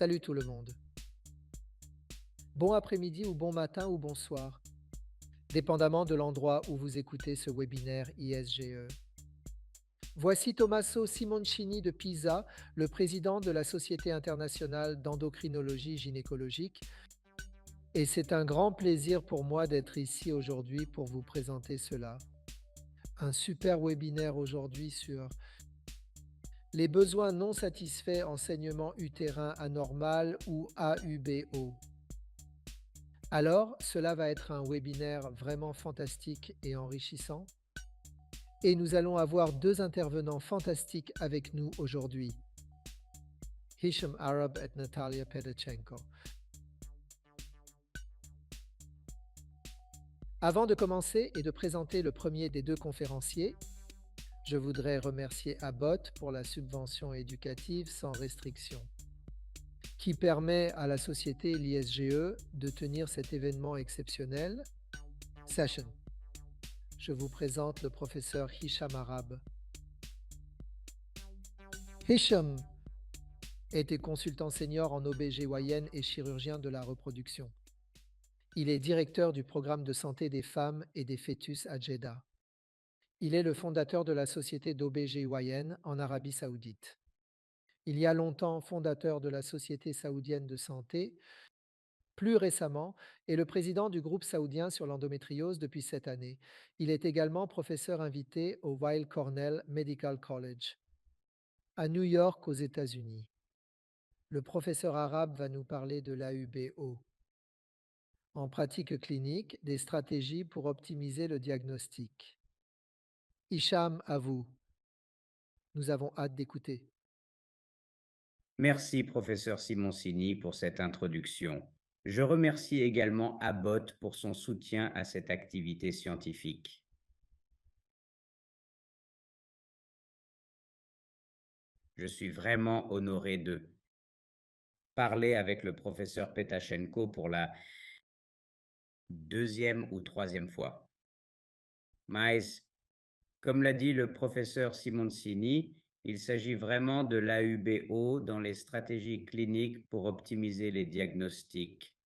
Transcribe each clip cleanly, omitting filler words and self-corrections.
Salut tout le monde. Bon après-midi ou bon matin ou bonsoir, dépendamment de l'endroit où vous écoutez ce webinaire ISGE. Voici Tommaso Simoncini de Pisa, le président de la Société internationale d'endocrinologie gynécologique, et c'est un grand plaisir pour moi d'être ici aujourd'hui pour vous présenter cela. Un super webinaire aujourd'hui sur les besoins non satisfaits en saignement utérin anormal ou AUBO. Alors, cela va être un webinaire vraiment fantastique et enrichissant. Et nous allons avoir deux intervenants fantastiques avec nous aujourd'hui, Hisham Arab et Natalia Pedachenko. Avant de commencer et de présenter le premier des deux conférenciers, je voudrais remercier Abbott pour la subvention éducative sans restriction, qui permet à la société l'ISGE de tenir cet événement exceptionnel. Session. Je vous présente le professeur Hisham Arab. Hisham était consultant senior en OB/GYN et chirurgien de la reproduction. Il est directeur du programme de santé des femmes et des fœtus à Jeddah. Il est le fondateur de la société d'OB/GYN en Arabie saoudite. Il y a longtemps fondateur de la Société saoudienne de santé, plus récemment est le président du groupe saoudien sur l'endométriose depuis cette année. Il est également professeur invité au Weill Cornell Medical College, à New York aux États-Unis. Le professeur arabe va nous parler de l'AUBO. En pratique clinique, des stratégies pour optimiser le diagnostic. Hicham, à vous. Nous avons hâte d'écouter. Merci, professeur Simoncini, pour cette introduction. Je remercie également Abbott pour son soutien à cette activité scientifique. Je suis vraiment honoré de parler avec le professeur Petachenko pour la deuxième ou troisième fois. Mais, comme l'a dit le professeur Simoncini, il s'agit vraiment de l'AUBO dans les stratégies cliniques pour optimiser les diagnostics.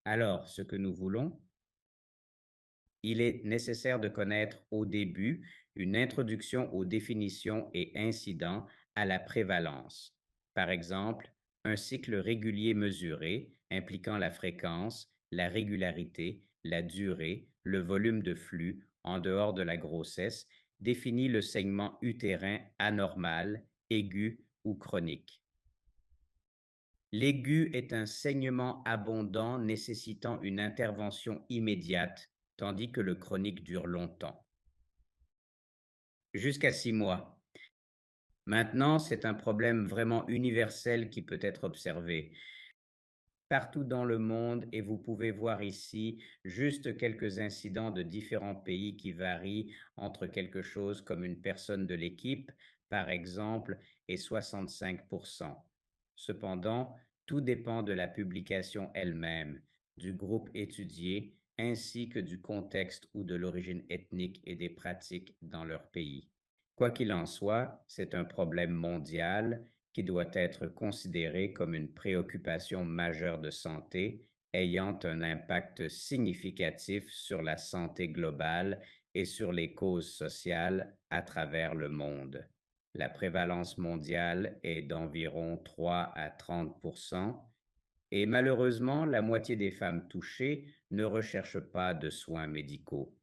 Alors, ce que nous voulons, il est nécessaire de connaître au début une introduction aux définitions et incidents à la prévalence. Par exemple, un cycle régulier mesuré impliquant la fréquence, la régularité, la durée, le volume de flux en dehors de la grossesse définit le saignement utérin anormal, aigu ou chronique. L'aigu est un saignement abondant nécessitant une intervention immédiate, tandis que le chronique dure longtemps. Jusqu'à 6 mois. Maintenant, c'est un problème vraiment universel qui peut être observé partout dans le monde et vous pouvez voir ici juste quelques incidents de différents pays qui varient entre quelque chose comme une personne de l'équipe, par exemple, et 65%. Cependant, tout dépend de la publication elle-même, du groupe étudié, ainsi que du contexte ou de l'origine ethnique et des pratiques dans leur pays. Quoi qu'il en soit, c'est un problème mondial qui doit être considéré comme une préoccupation majeure de santé ayant un impact significatif sur la santé globale et sur les causes sociales à travers le monde. La prévalence mondiale est d'environ 3 à 30%, et malheureusement, la moitié des femmes touchées ne recherchent pas de soins médicaux.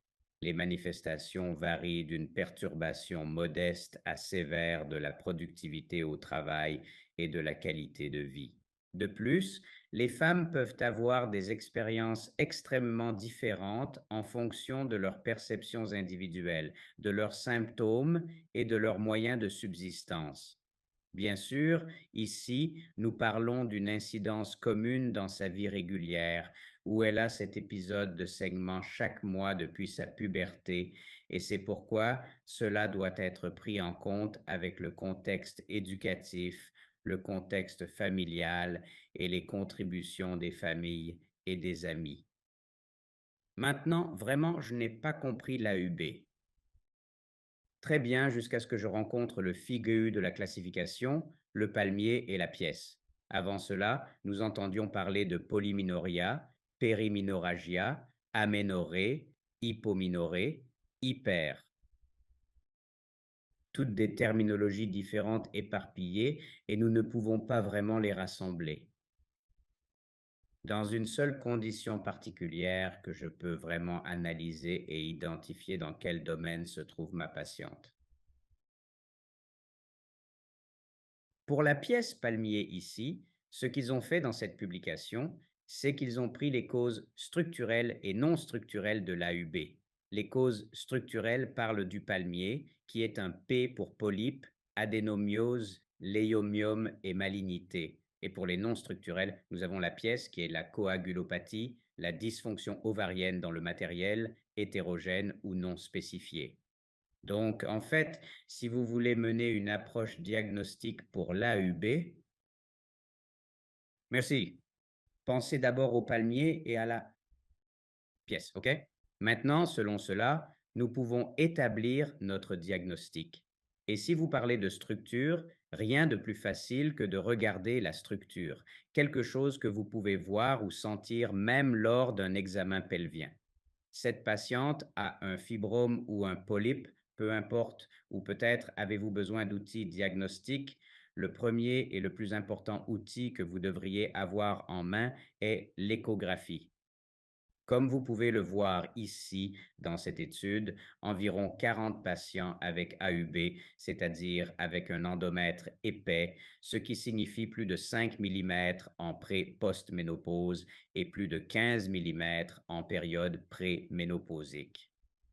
Les manifestations varient d'une perturbation modeste à sévère de la productivité au travail et de la qualité de vie. De plus, les femmes peuvent avoir des expériences extrêmement différentes en fonction de leurs perceptions individuelles, de leurs symptômes et de leurs moyens de subsistance. Bien sûr, ici, nous parlons d'une incidence commune dans sa vie régulière, où elle a cet épisode de saignement chaque mois depuis sa puberté, et c'est pourquoi cela doit être pris en compte avec le contexte éducatif, le contexte familial et les contributions des familles et des amis. Maintenant, vraiment, je n'ai pas compris l'AUB. Très bien, jusqu'à ce que je rencontre le FIGEU de la classification, le palmier et la pièce. Avant cela, nous entendions parler de polyminoria, périminoragia, aménorrhée, hypominorrhée, hyper. Toutes des terminologies différentes éparpillées et nous ne pouvons pas vraiment les rassembler. Dans une seule condition particulière que je peux vraiment analyser et identifier dans quel domaine se trouve ma patiente. Pour la pièce palmier ici, ce qu'ils ont fait dans cette publication, c'est qu'ils ont pris les causes structurelles et non structurelles de l'AUB. Les causes structurelles parlent du palmier, qui est un P pour polype, adénomiose, léomyome et malignité. Et pour les non structurelles, nous avons la pièce qui est la coagulopathie, la dysfonction ovarienne dans le matériel, hétérogène ou non spécifié. Donc, en fait, si vous voulez mener une approche diagnostique pour l'AUB, merci. Pensez d'abord au palmier et à la pièce, OK? Maintenant, selon cela, nous pouvons établir notre diagnostic. Et si vous parlez de structure, rien de plus facile que de regarder la structure, quelque chose que vous pouvez voir ou sentir même lors d'un examen pelvien. Cette patiente a un fibrome ou un polype, peu importe, ou peut-être avez-vous besoin d'outils diagnostiques. Le premier et le plus important outil que vous devriez avoir en main est l'échographie. Comme vous pouvez le voir ici dans cette étude, environ 40 patients avec AUB, c'est-à-dire avec un endomètre épais, ce qui signifie plus de 5 mm en pré-post-ménopause et plus de 15 mm en période pré-ménopausique.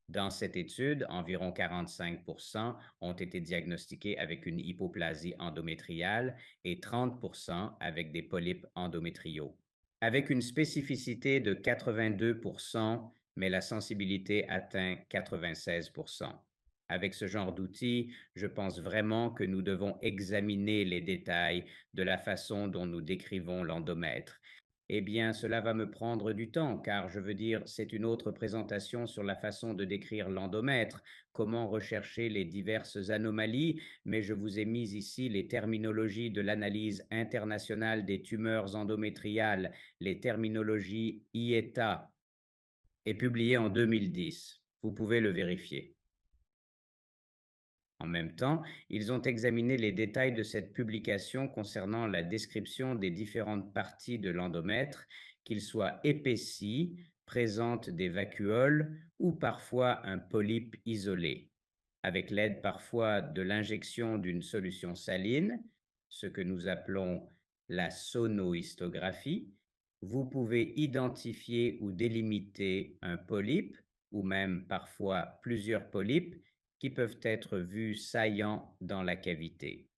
Dans cette étude, environ 45 ont été diagnostiqués avec une hypoplasie endométriale et 30 avec des polypes endométriaux avec une spécificité de 82 mais la sensibilité atteint 96. Avec ce genre d'outils, je pense vraiment que nous devons examiner les détails de la façon dont nous décrivons l'endomètre. Eh bien, cela va me prendre du temps, car je veux dire, c'est une autre présentation sur la façon de décrire l'endomètre, comment rechercher les diverses anomalies, mais je vous ai mis ici les terminologies de l'analyse internationale des tumeurs endométriales, les terminologies IETA, et publiées en 2010. Vous pouvez le vérifier. En même temps, ils ont examiné les détails de cette publication concernant la description des différentes parties de l'endomètre, qu'ils soient épaissis, présentent des vacuoles ou parfois un polype isolé, avec l'aide parfois de l'injection d'une solution saline, ce que nous appelons la sonohistographie. Vous pouvez identifier ou délimiter un polype ou même parfois plusieurs polypes qui peuvent être vus saillants dans la cavité.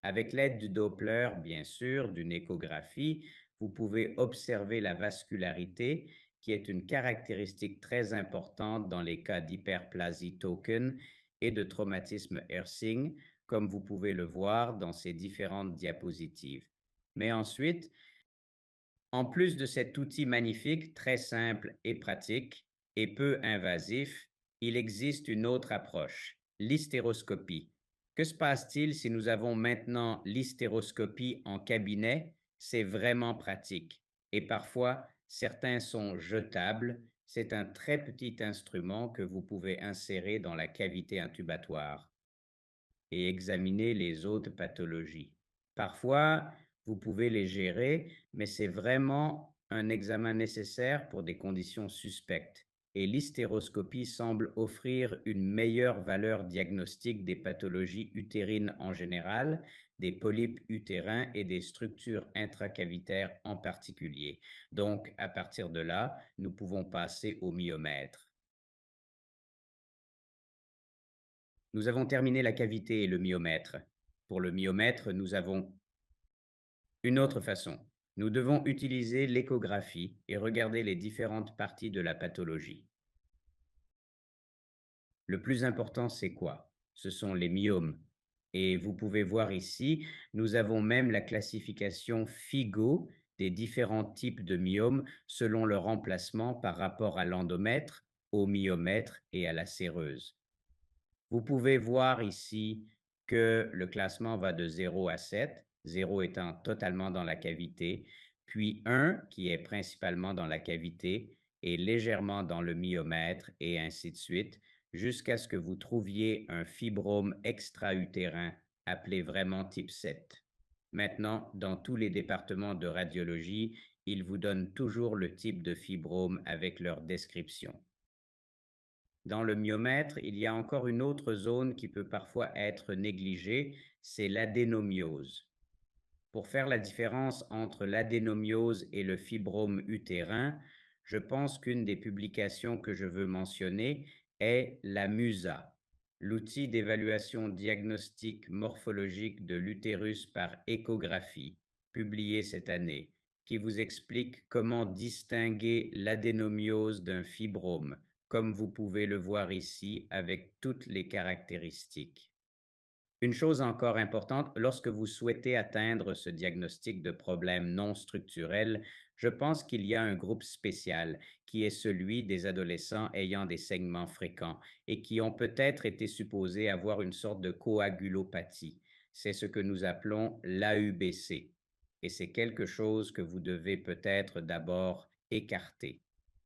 Avec l'aide du Doppler, bien sûr, d'une échographie, vous pouvez observer la vascularité, qui est une caractéristique très importante dans les cas d'hyperplasie token et de traumatisme Ersing, comme vous pouvez le voir dans ces différentes diapositives. Mais ensuite, en plus de cet outil magnifique, très simple et pratique, et peu invasif, il existe une autre approche, l'hystéroscopie. Que se passe-t-il si nous avons maintenant l'hystéroscopie en cabinet? C'est vraiment pratique. Et parfois, certains sont jetables. C'est un très petit instrument que vous pouvez insérer dans la cavité intubatoire et examiner les autres pathologies. Parfois, vous pouvez les gérer, mais c'est vraiment un examen nécessaire pour des conditions suspectes. Et l'hystéroscopie semble offrir une meilleure valeur diagnostique des pathologies utérines en général, des polypes utérins et des structures intracavitaires en particulier. Donc, à partir de là, nous pouvons passer au myomètre. Nous avons terminé la cavité et le myomètre. Pour le myomètre, nous avons une autre façon. Nous devons utiliser l'échographie et regarder les différentes parties de la pathologie. Le plus important, c'est quoi? Ce sont les myomes. Et vous pouvez voir ici, nous avons même la classification FIGO des différents types de myomes selon leur emplacement par rapport à l'endomètre, au myomètre et à la séreuse. Vous pouvez voir ici que le classement va de 0 à 7, 0 étant totalement dans la cavité, puis 1 qui est principalement dans la cavité et légèrement dans le myomètre et ainsi de suite, jusqu'à ce que vous trouviez un fibrome extra-utérin appelé vraiment type 7. Maintenant, dans tous les départements de radiologie, ils vous donnent toujours le type de fibrome avec leur description. Dans le myomètre, il y a encore une autre zone qui peut parfois être négligée, c'est l'adénomiose. Pour faire la différence entre l'adénomiose et le fibrome utérin, je pense qu'une des publications que je veux mentionner est la MUSA, l'outil d'évaluation diagnostique morphologique de l'utérus par échographie, publié cette année, qui vous explique comment distinguer l'adénomiose d'un fibrome, comme vous pouvez le voir ici avec toutes les caractéristiques. Une chose encore importante, lorsque vous souhaitez atteindre ce diagnostic de problème non structurel, je pense qu'il y a un groupe spécial qui est celui des adolescents ayant des saignements fréquents et qui ont peut-être été supposés avoir une sorte de coagulopathie. C'est ce que nous appelons l'AUBC. Et c'est quelque chose que vous devez peut-être d'abord écarter.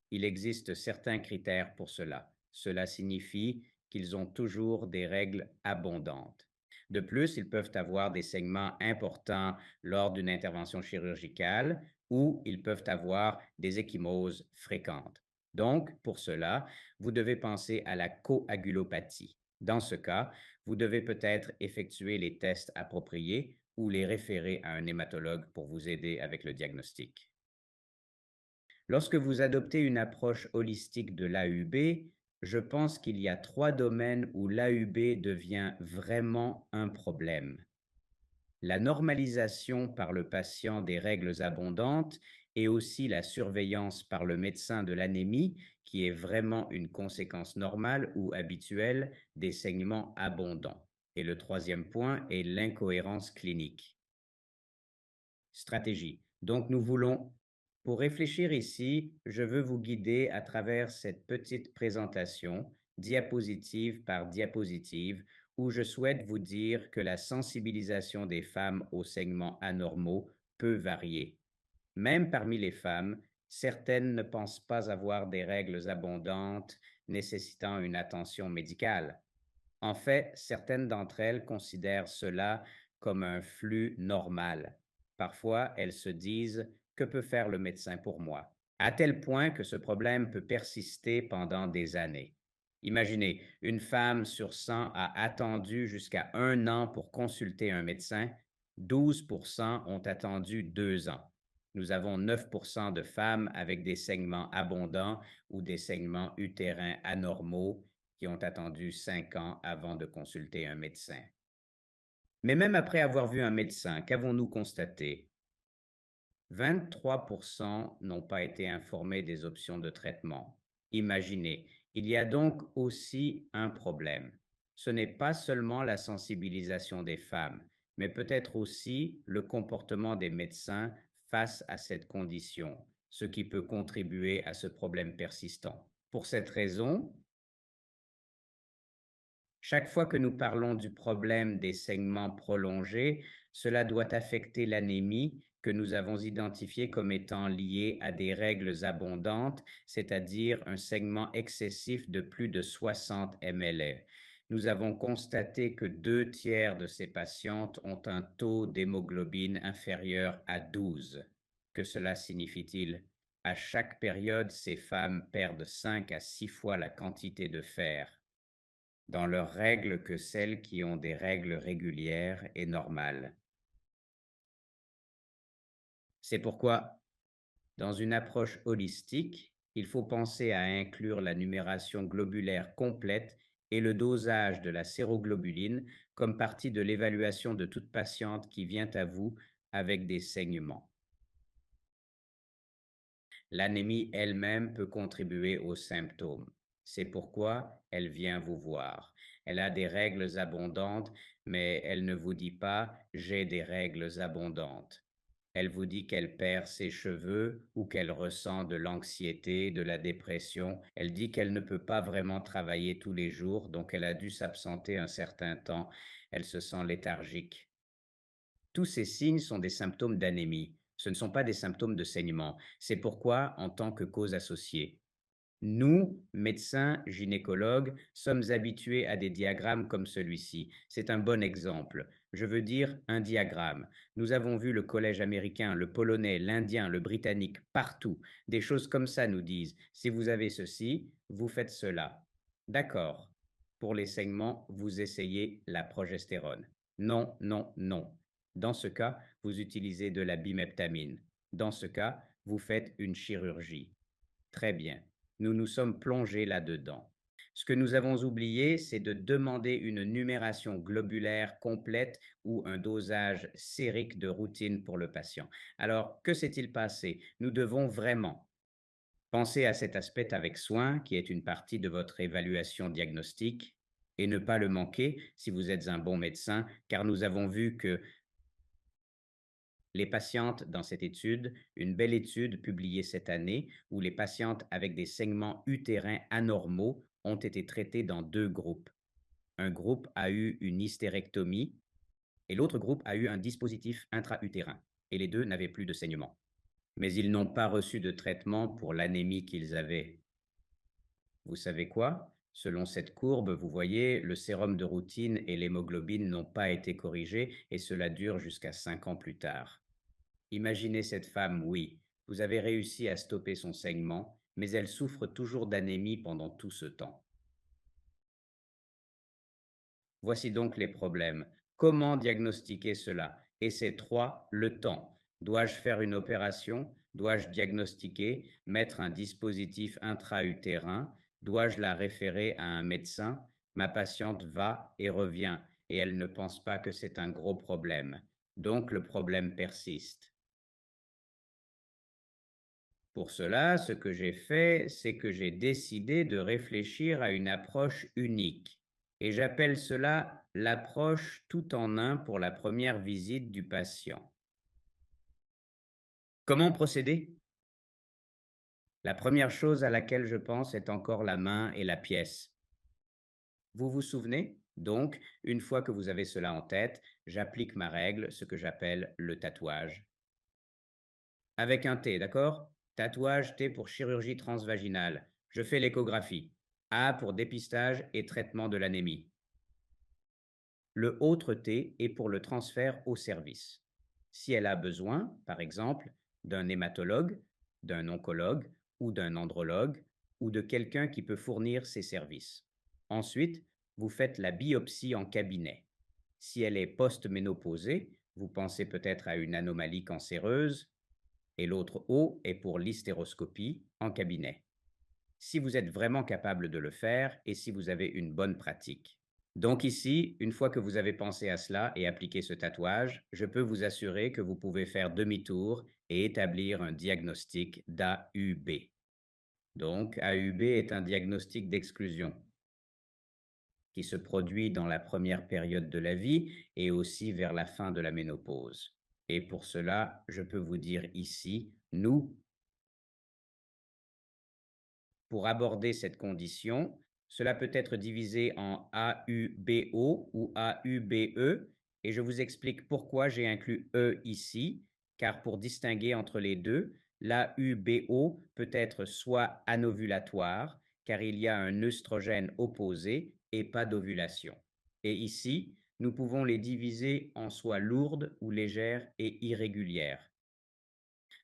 Il existe certains critères pour cela. Cela signifie qu'ils ont toujours des règles abondantes. De plus, ils peuvent avoir des saignements importants lors d'une intervention chirurgicale ou ils peuvent avoir des ecchymoses fréquentes. Donc, pour cela, vous devez penser à la coagulopathie. Dans ce cas, vous devez peut-être effectuer les tests appropriés ou les référer à un hématologue pour vous aider avec le diagnostic. Lorsque vous adoptez une approche holistique de l'AUB, je pense qu'il y a 3 domaines où l'AUB devient vraiment un problème. La normalisation par le patient des règles abondantes et aussi la surveillance par le médecin de l'anémie, qui est vraiment une conséquence normale ou habituelle des saignements abondants. Et le troisième point est l'incohérence clinique. Stratégie. Donc, pour réfléchir ici, je veux vous guider à travers cette petite présentation, diapositive par diapositive, où je souhaite vous dire que la sensibilisation des femmes aux saignements anormaux peut varier. Même parmi les femmes, certaines ne pensent pas avoir des règles abondantes nécessitant une attention médicale. En fait, certaines d'entre elles considèrent cela comme un flux normal. Parfois, elles se disent: que peut faire le médecin pour moi? À tel point que ce problème peut persister pendant des années. Imaginez, une femme sur 100 a attendu jusqu'à 1 an pour consulter un médecin, 12% ont attendu 2 ans. Nous avons 9% de femmes avec des saignements abondants ou des saignements utérins anormaux qui ont attendu 5 ans avant de consulter un médecin. Mais même après avoir vu un médecin, qu'avons-nous constaté? 23% n'ont pas été informés des options de traitement. Imaginez, il y a donc aussi un problème. Ce n'est pas seulement la sensibilisation des femmes, mais peut-être aussi le comportement des médecins face à cette condition, ce qui peut contribuer à ce problème persistant. Pour cette raison, chaque fois que nous parlons du problème des saignements prolongés, cela doit affecter l'anémie que nous avons identifiée comme étant liée à des règles abondantes, c'est-à-dire un saignement excessif de plus de 60 ml. Nous avons constaté que 2 tiers de ces patientes ont un taux d'hémoglobine inférieur à 12. Que cela signifie-t-il? À chaque période, ces femmes perdent 5 à 6 fois la quantité de fer dans leurs règles que celles qui ont des règles régulières et normales. C'est pourquoi, dans une approche holistique, il faut penser à inclure la numération globulaire complète et le dosage de la séroglobuline comme partie de l'évaluation de toute patiente qui vient à vous avec des saignements. L'anémie elle-même peut contribuer aux symptômes. C'est pourquoi elle vient vous voir. Elle a des règles abondantes, mais elle ne vous dit pas: j'ai des règles abondantes. Elle vous dit qu'elle perd ses cheveux ou qu'elle ressent de l'anxiété, de la dépression. Elle dit qu'elle ne peut pas vraiment travailler tous les jours, donc elle a dû s'absenter un certain temps. Elle se sent léthargique. Tous ces signes sont des symptômes d'anémie. Ce ne sont pas des symptômes de saignement. C'est pourquoi, en tant que cause associée, nous, médecins, gynécologues, sommes habitués à des diagrammes comme celui-ci. C'est un bon exemple. Je veux dire un diagramme. Nous avons vu le collège américain, le polonais, l'indien, le britannique, partout. Des choses comme ça nous disent, si vous avez ceci, vous faites cela. D'accord. Pour les saignements, vous essayez la progestérone. Non, non, non. Dans ce cas, vous utilisez de la bimeptamine. Dans ce cas, vous faites une chirurgie. Très bien. Nous nous sommes plongés là-dedans. Ce que nous avons oublié, c'est de demander une numération globulaire complète ou un dosage sérique de routine pour le patient. Alors, que s'est-il passé? Nous devons vraiment penser à cet aspect avec soin, qui est une partie de votre évaluation diagnostique, et ne pas le manquer si vous êtes un bon médecin, car nous avons vu que les patientes dans cette étude, une belle étude publiée cette année, où les patientes avec des saignements utérins anormaux ont été traitées dans deux groupes. Un groupe a eu une hystérectomie et l'autre groupe a eu un dispositif intra-utérin. Et les deux n'avaient plus de saignement. Mais ils n'ont pas reçu de traitement pour l'anémie qu'ils avaient. Vous savez quoi? Selon cette courbe, vous voyez, le sérum de routine et l'hémoglobine n'ont pas été corrigés et cela dure jusqu'à 5 ans plus tard. Imaginez cette femme, oui, vous avez réussi à stopper son saignement, mais elle souffre toujours d'anémie pendant tout ce temps. Voici donc les problèmes. Comment diagnostiquer cela? Et c'est trois, le temps. Dois-je faire une opération? Dois-je diagnostiquer, mettre un dispositif intra-utérin? Dois-je la référer à un médecin? Ma patiente va et revient, et elle ne pense pas que c'est un gros problème. Donc le problème persiste. Pour cela, ce que j'ai fait, c'est que j'ai décidé de réfléchir à une approche unique. Et j'appelle cela l'approche tout en un pour la première visite du patient. Comment procéder? La première chose à laquelle je pense est encore la main et la pièce. Vous vous souvenez? Donc, une fois que vous avez cela en tête, j'applique ma règle, ce que j'appelle le tatouage. Avec un T, d'accord? Tatouage, T pour chirurgie transvaginale. Je fais l'échographie. A pour dépistage et traitement de l'anémie. Le autre T est pour le transfert au service. Si elle a besoin, par exemple, d'un hématologue, d'un oncologue ou d'un andrologue ou de quelqu'un qui peut fournir ces services. Ensuite, vous faites la biopsie en cabinet. Si elle est post-ménopausée, vous pensez peut-être à une anomalie cancéreuse, et l'autre O est pour l'hystéroscopie en cabinet. Si vous êtes vraiment capable de le faire et si vous avez une bonne pratique. Donc ici, une fois que vous avez pensé à cela et appliqué ce tatouage, je peux vous assurer que vous pouvez faire demi-tour et établir un diagnostic d'AUB. Donc, AUB est un diagnostic d'exclusion qui se produit dans la première période de la vie et aussi vers la fin de la ménopause. Et pour cela, je peux vous dire ici, nous, pour aborder cette condition, cela peut être divisé en AUBO ou AUBE, et je vous explique pourquoi j'ai inclus E ici, car pour distinguer entre les deux, l'AUBO peut être soit anovulatoire, car il y a un œstrogène opposé et pas d'ovulation. Et ici, nous pouvons les diviser en soit lourdes ou légères et irrégulières.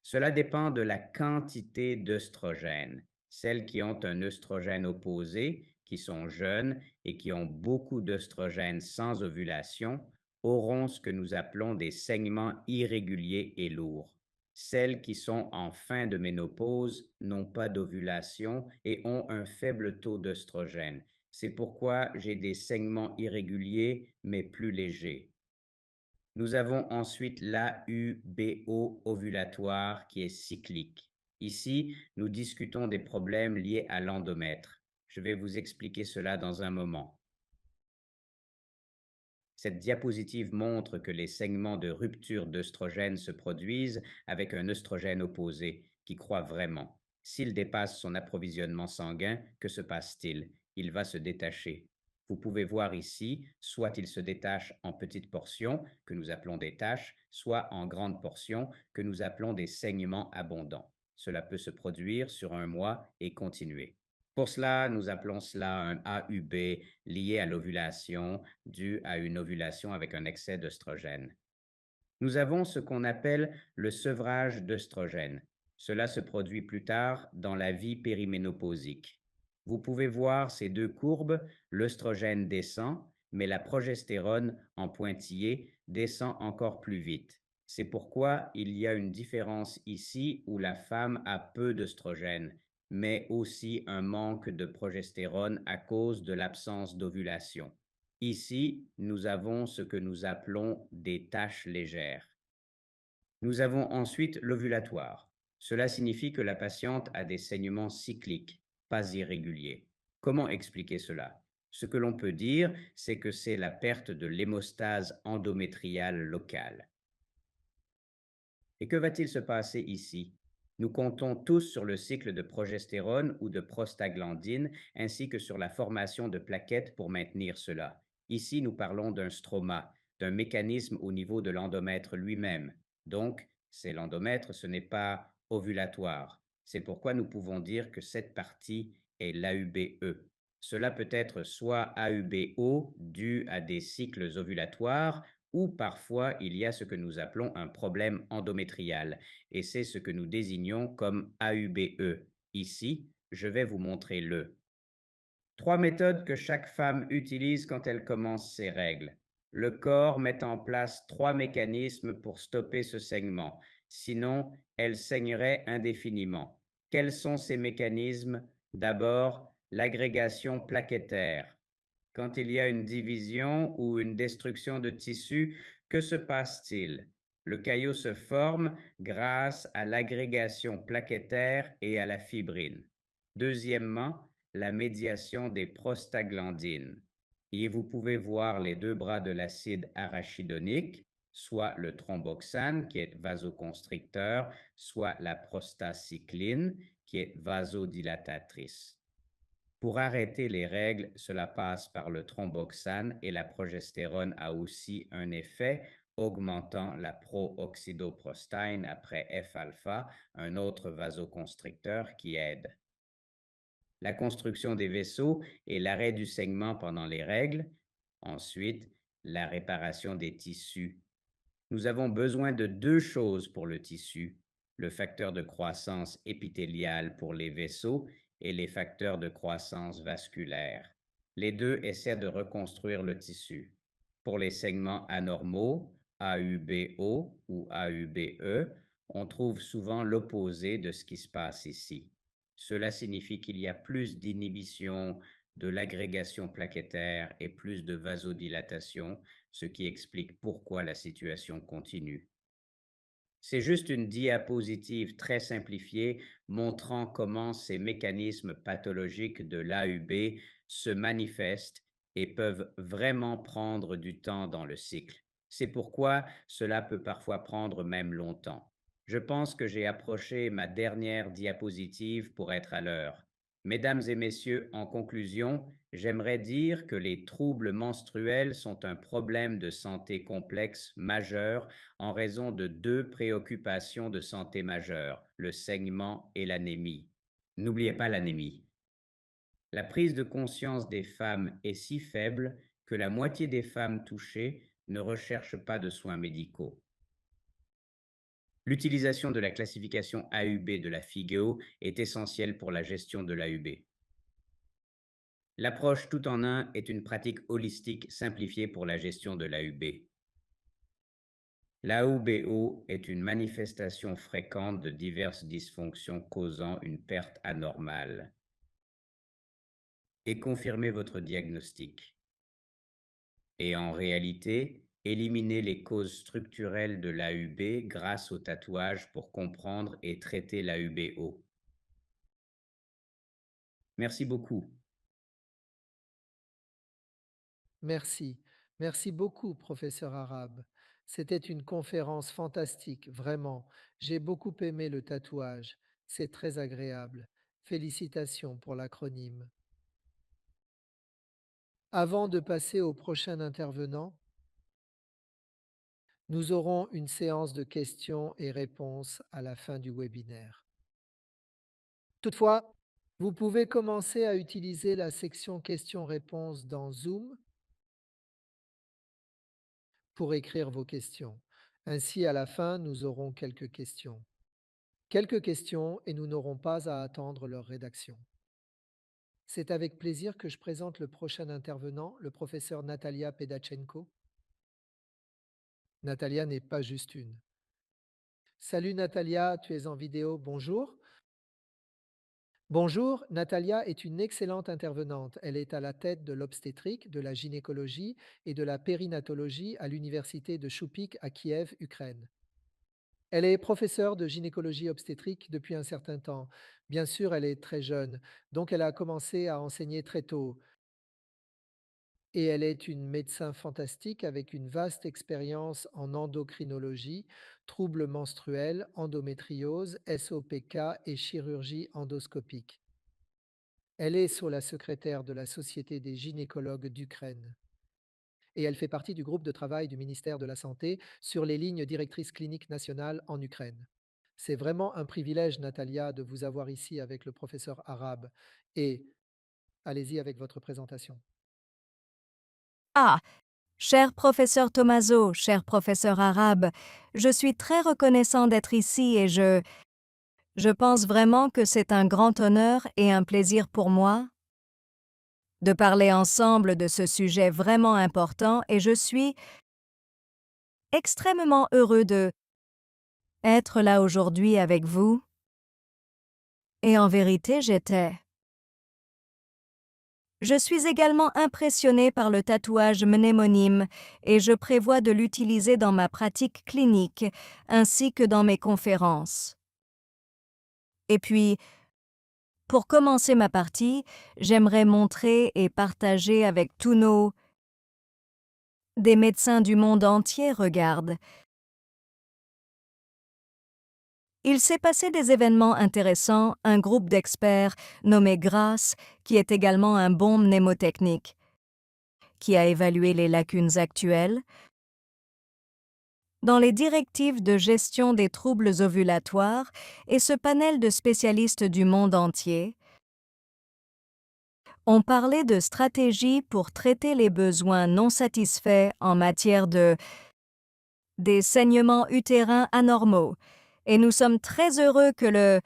Cela dépend de la quantité d'œstrogène. Celles qui ont un œstrogène opposé, qui sont jeunes et qui ont beaucoup d'œstrogène sans ovulation, auront ce que nous appelons des saignements irréguliers et lourds. Celles qui sont en fin de ménopause n'ont pas d'ovulation et ont un faible taux d'œstrogène. C'est pourquoi j'ai des saignements irréguliers mais plus légers. Nous avons ensuite l'AUBO ovulatoire qui est cyclique. Ici, nous discutons des problèmes liés à l'endomètre. Je vais vous expliquer cela dans un moment. Cette diapositive montre que les segments de rupture d'œstrogène se produisent avec un œstrogène opposé qui croît vraiment. S'il dépasse son approvisionnement sanguin, que se passe-t-il? Il va se détacher. Vous pouvez voir ici, soit il se détache en petites portions, que nous appelons des taches, soit en grandes portions, que nous appelons des saignements abondants. Cela peut se produire sur un mois et continuer. Pour cela, nous appelons cela un AUB lié à l'ovulation, dû à une ovulation avec un excès d'œstrogène. Nous avons ce qu'on appelle le sevrage d'œstrogène. Cela se produit plus tard dans la vie périménopausique. Vous pouvez voir ces deux courbes, l'œstrogène descend, mais la progestérone en pointillé descend encore plus vite. C'est pourquoi il y a une différence ici où la femme a peu d'œstrogène, mais aussi un manque de progestérone à cause de l'absence d'ovulation. Ici, nous avons ce que nous appelons des taches légères. Nous avons ensuite l'ovulatoire. Cela signifie que la patiente a des saignements cycliques, pas irréguliers. Comment expliquer cela? Ce que l'on peut dire, c'est que c'est la perte de l'hémostase endométriale locale. Et que va-t-il se passer ici? Nous comptons tous sur le cycle de progestérone ou de prostaglandine, ainsi que sur la formation de plaquettes pour maintenir cela. Ici, nous parlons d'un stroma, d'un mécanisme au niveau de l'endomètre lui-même. Donc, c'est l'endomètre, ce n'est pas ovulatoire. C'est pourquoi nous pouvons dire que cette partie est l'AUBE. Cela peut être soit AUBO dû à des cycles ovulatoires, ou parfois il y a ce que nous appelons un problème endométrial, et c'est ce que nous désignons comme AUBE. Ici, je vais vous montrer le. Trois méthodes que chaque femme utilise quand elle commence ses règles. Le corps met en place trois mécanismes pour stopper ce saignement, sinon elle saignerait indéfiniment. Quels sont ces mécanismes? D'abord, l'agrégation plaquettaire. Quand il y a une division ou une destruction de tissu, que se passe-t-il? Le caillot se forme grâce à l'agrégation plaquettaire et à la fibrine. Deuxièmement, la médiation des prostaglandines. Et vous pouvez voir les deux bras de l'acide arachidonique, soit le thromboxane qui est vasoconstricteur, soit la prostacycline qui est vasodilatatrice. Pour arrêter les règles, cela passe par le thromboxane et la progestérone a aussi un effet augmentant la pro-oxydoprostine après F-alpha, un autre vasoconstricteur qui aide. La construction des vaisseaux et l'arrêt du saignement pendant les règles. Ensuite, la réparation des tissus. Nous avons besoin de deux choses pour le tissu, le facteur de croissance épithéliale pour les vaisseaux et les facteurs de croissance vasculaire. Les deux essaient de reconstruire le tissu. Pour les segments anormaux, AUBO ou AUBE, on trouve souvent l'opposé de ce qui se passe ici. Cela signifie qu'il y a plus d'inhibition de l'agrégation plaquettaire et plus de vasodilatation, ce qui explique pourquoi la situation continue. C'est juste une diapositive très simplifiée montrant comment ces mécanismes pathologiques de l'AUB se manifestent et peuvent vraiment prendre du temps dans le cycle. C'est pourquoi cela peut parfois prendre même longtemps. Je pense que j'ai approché ma dernière diapositive pour être à l'heure. Mesdames et messieurs, en conclusion, j'aimerais dire que les troubles menstruels sont un problème de santé complexe majeur en raison de deux préoccupations de santé majeures, le saignement et l'anémie. N'oubliez pas l'anémie. La prise de conscience des femmes est si faible que la moitié des femmes touchées ne recherchent pas de soins médicaux. L'utilisation de la classification AUB de la FIGO est essentielle pour la gestion de l'AUB. L'approche tout en un est une pratique holistique simplifiée pour la gestion de l'AUB. L'AUBO est une manifestation fréquente de diverses dysfonctions causant une perte anormale. Et confirmez votre diagnostic. Et en réalité, éliminez les causes structurelles de l'AUB grâce au tatouage pour comprendre et traiter l'AUBO. Merci beaucoup. Merci. Merci beaucoup, professeur arabe. C'était une conférence fantastique, vraiment. J'ai beaucoup aimé le tatouage. C'est très agréable. Félicitations pour l'acronyme. Avant de passer au prochain intervenant, nous aurons une séance de questions et réponses à la fin du webinaire. Toutefois, vous pouvez commencer à utiliser la section questions-réponses dans Zoom pour écrire vos questions. Ainsi, à la fin, nous aurons quelques questions. Quelques questions et nous n'aurons pas à attendre leur rédaction. C'est avec plaisir que je présente le prochain intervenant, le professeur Natalia Pedachenko. Natalia n'est pas juste une. Salut Natalia, tu es en vidéo, bonjour. Bonjour, Natalia est une excellente intervenante. Elle est à la tête de l'obstétrique, de la gynécologie et de la périnatologie à l'université de Choupik à Kiev, Ukraine. Elle est professeure de gynécologie obstétrique depuis un certain temps. Bien sûr, elle est très jeune, donc elle a commencé à enseigner très tôt. Et elle est une médecin fantastique avec une vaste expérience en endocrinologie, troubles menstruels, endométriose, SOPK et chirurgie endoscopique. Elle est la secrétaire de la Société des gynécologues d'Ukraine et elle fait partie du groupe de travail du ministère de la Santé sur les lignes directrices cliniques nationales en Ukraine. C'est vraiment un privilège, Natalia, de vous avoir ici avec le professeur arabe. Et allez-y avec votre présentation. Ah, cher professeur Tomaso, cher professeur arabe, je suis très reconnaissant d'être ici et je pense vraiment que c'est un grand honneur et un plaisir pour moi de parler ensemble de ce sujet vraiment important et je suis extrêmement heureux de être là aujourd'hui avec vous. Et en vérité, Je suis également impressionné par le tatouage mnémonyme et je prévois de l'utiliser dans ma pratique clinique ainsi que dans mes conférences. Et puis, pour commencer ma partie, j'aimerais montrer et partager avec tous des médecins du monde entier, regarde. Il s'est passé des événements intéressants, un groupe d'experts nommé GRACE, qui est également un bon mnémotechnique, qui a évalué les lacunes actuelles dans les directives de gestion des troubles ovulatoires et ce panel de spécialistes du monde entier ont parlé de stratégies pour traiter les besoins non satisfaits en matière des saignements utérins anormaux. Et nous sommes très heureux que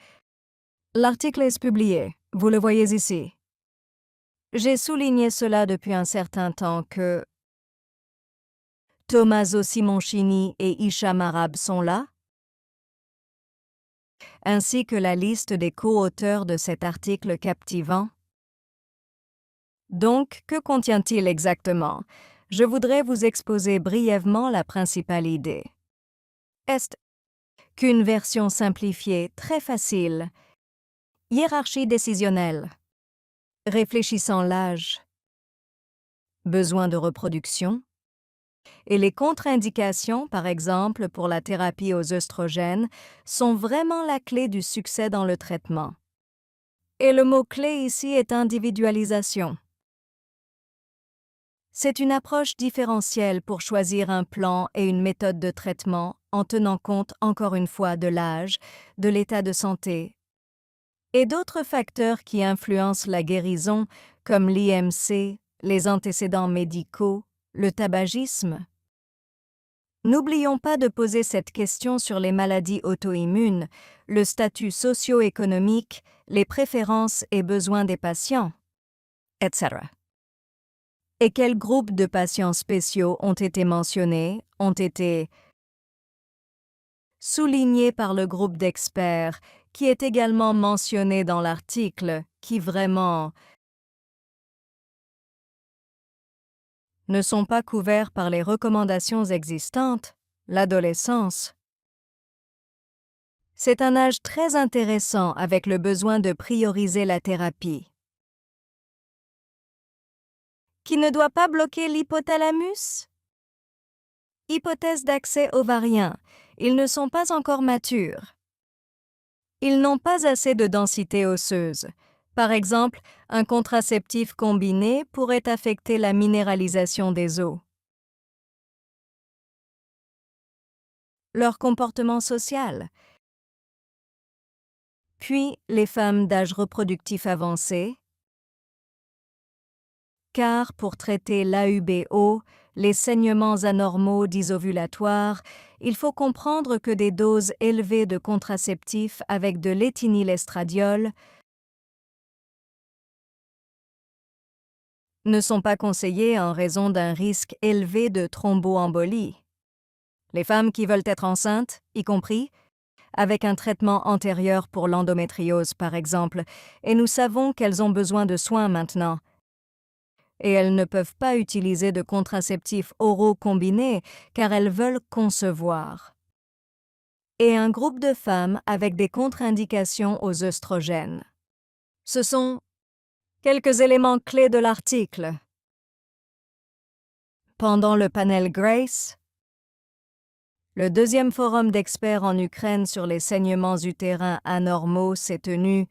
l'article est publié. Vous le voyez ici. J'ai souligné cela depuis un certain temps que Tommaso Simoncini et Hicham Arab sont là, ainsi que la liste des co-auteurs de cet article captivant. Donc, que contient-il exactement? Je voudrais vous exposer brièvement la principale idée. Est qu'une version simplifiée, très facile. Hiérarchie décisionnelle. Réfléchissant l'âge. Besoin de reproduction. Et les contre-indications, par exemple pour la thérapie aux œstrogènes, sont vraiment la clé du succès dans le traitement. Et le mot-clé ici est individualisation. C'est une approche différentielle pour choisir un plan et une méthode de traitement en tenant compte encore une fois de l'âge, de l'état de santé et d'autres facteurs qui influencent la guérison comme l'IMC, les antécédents médicaux, le tabagisme. N'oublions pas de poser cette question sur les maladies auto-immunes, le statut socio-économique, les préférences et besoins des patients, etc. Et quels groupes de patients spéciaux ont été mentionnés, ont été soulignés par le groupe d'experts, qui est également mentionné dans l'article, qui vraiment ne sont pas couverts par les recommandations existantes, l'adolescence. C'est un âge très intéressant avec le besoin de prioriser la thérapie, qui ne doit pas bloquer l'hypothalamus. Hypothèse d'accès ovarien. Ils ne sont pas encore matures. Ils n'ont pas assez de densité osseuse. Par exemple, un contraceptif combiné pourrait affecter la minéralisation des os. Leur comportement social. Puis, les femmes d'âge reproductif avancé. Car pour traiter l'AUBO, les saignements anormaux disovulatoires, il faut comprendre que des doses élevées de contraceptifs avec de l'éthénylestradiol ne sont pas conseillées en raison d'un risque élevé de thromboembolie. Les femmes qui veulent être enceintes, y compris, avec un traitement antérieur pour l'endométriose par exemple, et nous savons qu'elles ont besoin de soins maintenant, et elles ne peuvent pas utiliser de contraceptifs oraux combinés car elles veulent concevoir. Et un groupe de femmes avec des contre-indications aux œstrogènes. Ce sont quelques éléments clés de l'article. Pendant le panel Grace, le deuxième forum d'experts en Ukraine sur les saignements utérins anormaux s'est tenu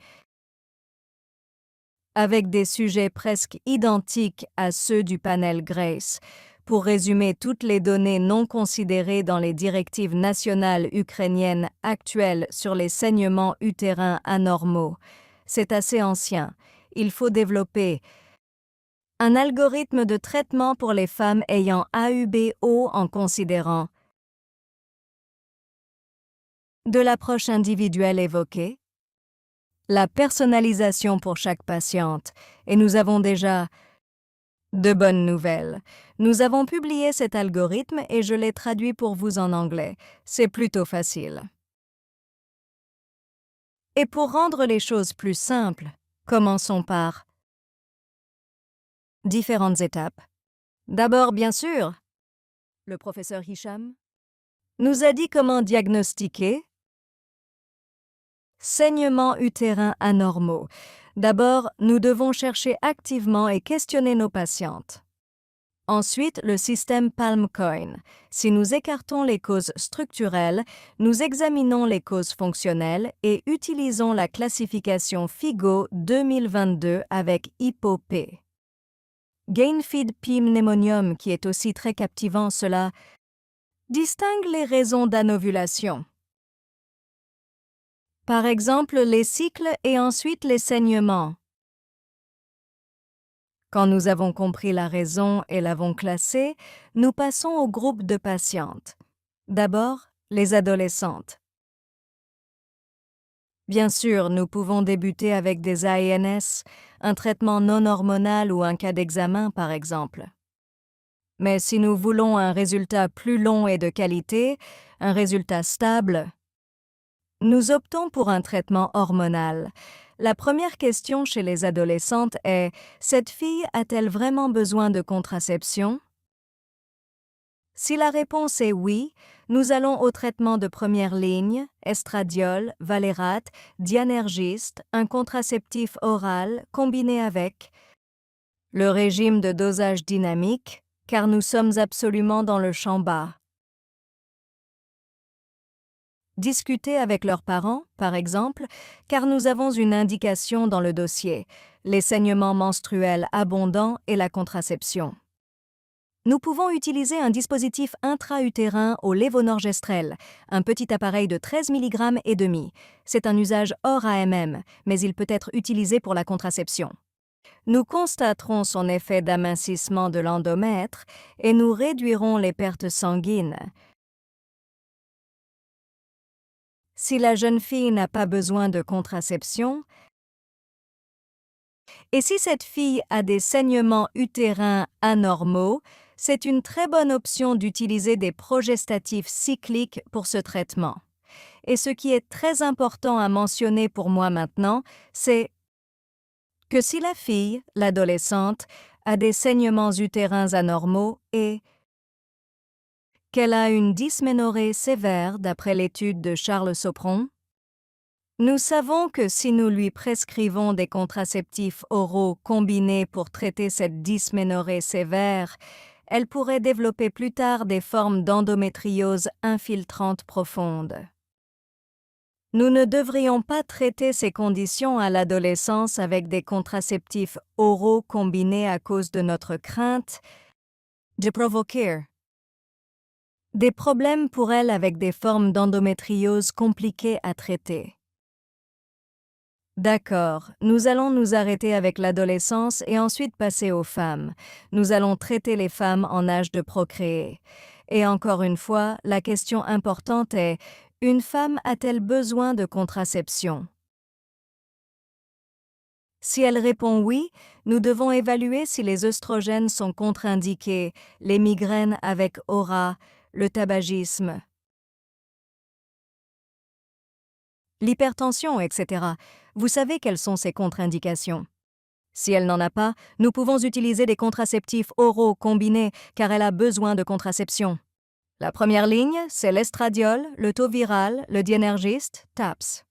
avec des sujets presque identiques à ceux du panel Grace, pour résumer toutes les données non considérées dans les directives nationales ukrainiennes actuelles sur les saignements utérins anormaux. C'est assez ancien. Il faut développer un algorithme de traitement pour les femmes ayant AUBO en considérant de l'approche individuelle évoquée, la personnalisation pour chaque patiente, et nous avons déjà de bonnes nouvelles. Nous avons publié cet algorithme et je l'ai traduit pour vous en anglais. C'est plutôt facile. Et pour rendre les choses plus simples, commençons par différentes étapes. D'abord, bien sûr, le professeur Hicham nous a dit comment diagnostiquer saignements utérins anormaux. D'abord, nous devons chercher activement et questionner nos patientes. Ensuite, le système Palmcoin. Si nous écartons les causes structurelles, nous examinons les causes fonctionnelles et utilisons la classification FIGO 2022 avec HIPPO-P. Gainfeed P mnemonium, qui est aussi très captivant, cela distingue les raisons d'anovulation. Par exemple, les cycles et ensuite les saignements. Quand nous avons compris la raison et l'avons classée, nous passons au groupe de patientes. D'abord, les adolescentes. Bien sûr, nous pouvons débuter avec des ANS, un traitement non hormonal ou un cas d'examen, par exemple. Mais si nous voulons un résultat plus long et de qualité, un résultat stable, nous optons pour un traitement hormonal. La première question chez les adolescentes est « Cette fille a-t-elle vraiment besoin de contraception ?» Si la réponse est oui, nous allons au traitement de première ligne, estradiol, valérate, dianergiste, un contraceptif oral combiné avec le régime de dosage dynamique, car nous sommes absolument dans le champ bas. Discuter avec leurs parents, par exemple, car nous avons une indication dans le dossier, les saignements menstruels abondants et la contraception. Nous pouvons utiliser un dispositif intra-utérin au lévonorgestrel, un petit appareil de 13 mg et demi. C'est un usage hors AMM, mais il peut être utilisé pour la contraception. Nous constaterons son effet d'amincissement de l'endomètre et nous réduirons les pertes sanguines. Si la jeune fille n'a pas besoin de contraception, et si cette fille a des saignements utérins anormaux, c'est une très bonne option d'utiliser des progestatifs cycliques pour ce traitement. Et ce qui est très important à mentionner pour moi maintenant, c'est que si la fille, l'adolescente, a des saignements utérins anormaux et qu'elle a une dysménorrhée sévère d'après l'étude de Charles Sopron, nous savons que si nous lui prescrivons des contraceptifs oraux combinés pour traiter cette dysménorrhée sévère, elles pourraient développer plus tard des formes d'endométriose infiltrante profonde. Nous ne devrions pas traiter ces conditions à l'adolescence avec des contraceptifs oraux combinés à cause de notre crainte de provoquer des problèmes pour elles avec des formes d'endométriose compliquées à traiter. D'accord, nous allons nous arrêter avec l'adolescence et ensuite passer aux femmes. Nous allons traiter les femmes en âge de procréer. Et encore une fois, la question importante est, une femme a-t-elle besoin de contraception? Si elle répond oui, nous devons évaluer si les œstrogènes sont contre-indiqués, les migraines avec aura, le tabagisme, l'hypertension, etc. Vous savez quelles sont ces contre-indications. Si elle n'en a pas, nous pouvons utiliser des contraceptifs oraux combinés car elle a besoin de contraception. La première ligne, c'est l'estradiol, le taux viral, le Dienergist, TAPS.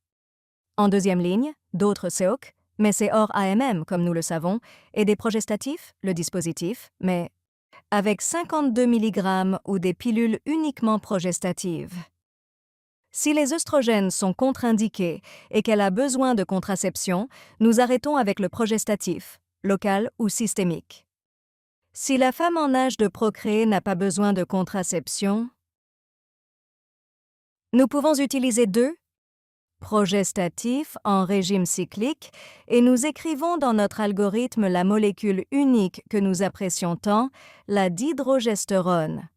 En deuxième ligne, d'autres SEOC, mais c'est hors AMM comme nous le savons, et des progestatifs, le dispositif, mais avec 52 mg ou des pilules uniquement progestatives. Si les œstrogènes sont contre-indiqués et qu'elle a besoin de contraception, nous arrêtons avec le progestatif, local ou systémique. Si la femme en âge de procréer n'a pas besoin de contraception, nous pouvons utiliser 2 progestatifs en régime cyclique et nous écrivons dans notre algorithme la molécule unique que nous apprécions tant, la dihydrogestérone,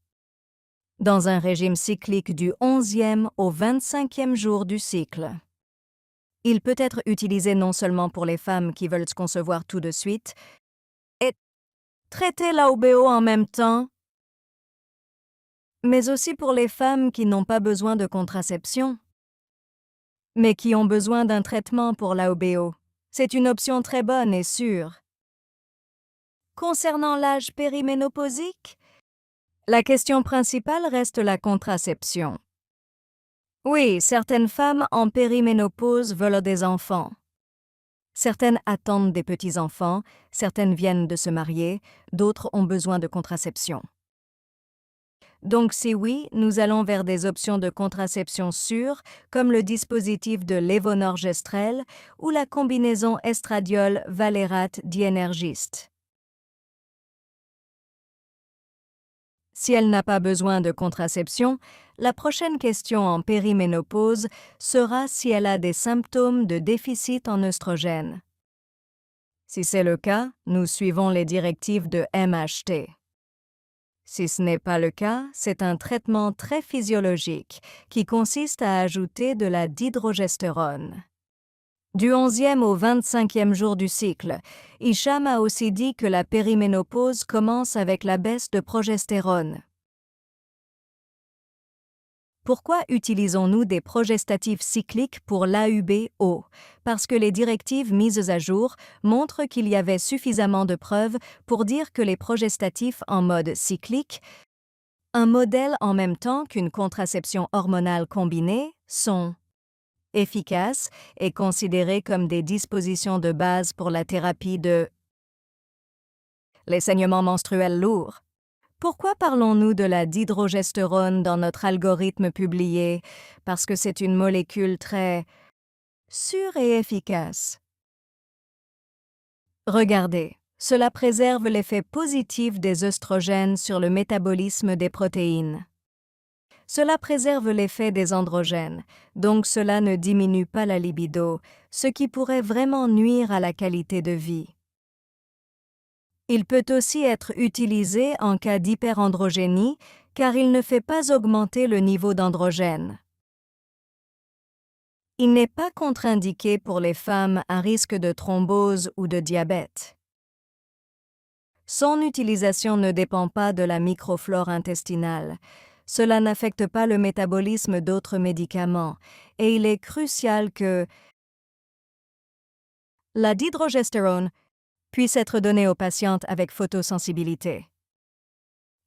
dans un régime cyclique du 11e au 25e jour du cycle. Il peut être utilisé non seulement pour les femmes qui veulent se concevoir tout de suite et traiter l'AOBO en même temps, mais aussi pour les femmes qui n'ont pas besoin de contraception, mais qui ont besoin d'un traitement pour l'AOBO. C'est une option très bonne et sûre. Concernant l'âge périménopausique, la question principale reste la contraception. Oui, certaines femmes en périménopause veulent des enfants. Certaines attendent des petits-enfants, certaines viennent de se marier, d'autres ont besoin de contraception. Donc si oui, nous allons vers des options de contraception sûres, comme le dispositif de lévonorgestrel ou la combinaison estradiol-valérate-dienergist. Si elle n'a pas besoin de contraception, la prochaine question en périménopause sera si elle a des symptômes de déficit en œstrogènes. Si c'est le cas, nous suivons les directives de MHT. Si ce n'est pas le cas, c'est un traitement très physiologique qui consiste à ajouter de la dihydrogestérone. Du 11e au 25e jour du cycle, Hicham a aussi dit que la périménopause commence avec la baisse de progestérone. Pourquoi utilisons-nous des progestatifs cycliques pour l'AUBO? Parce que les directives mises à jour montrent qu'il y avait suffisamment de preuves pour dire que les progestatifs en mode cyclique, un modèle en même temps qu'une contraception hormonale combinée, sont efficaces et considérés comme des dispositions de base pour la thérapie de les saignements menstruels lourds. Pourquoi parlons-nous de la dihydrogestérone dans notre algorithme publié? Parce que c'est une molécule très sûre et efficace. Regardez, cela préserve l'effet positif des œstrogènes sur le métabolisme des protéines. Cela préserve l'effet des androgènes, donc cela ne diminue pas la libido, ce qui pourrait vraiment nuire à la qualité de vie. Il peut aussi être utilisé en cas d'hyperandrogénie car il ne fait pas augmenter le niveau d'androgène. Il n'est pas contre-indiqué pour les femmes à risque de thrombose ou de diabète. Son utilisation ne dépend pas de la microflore intestinale. Cela n'affecte pas le métabolisme d'autres médicaments et il est crucial que la dihydrogestérone puisse être donnée aux patientes avec photosensibilité.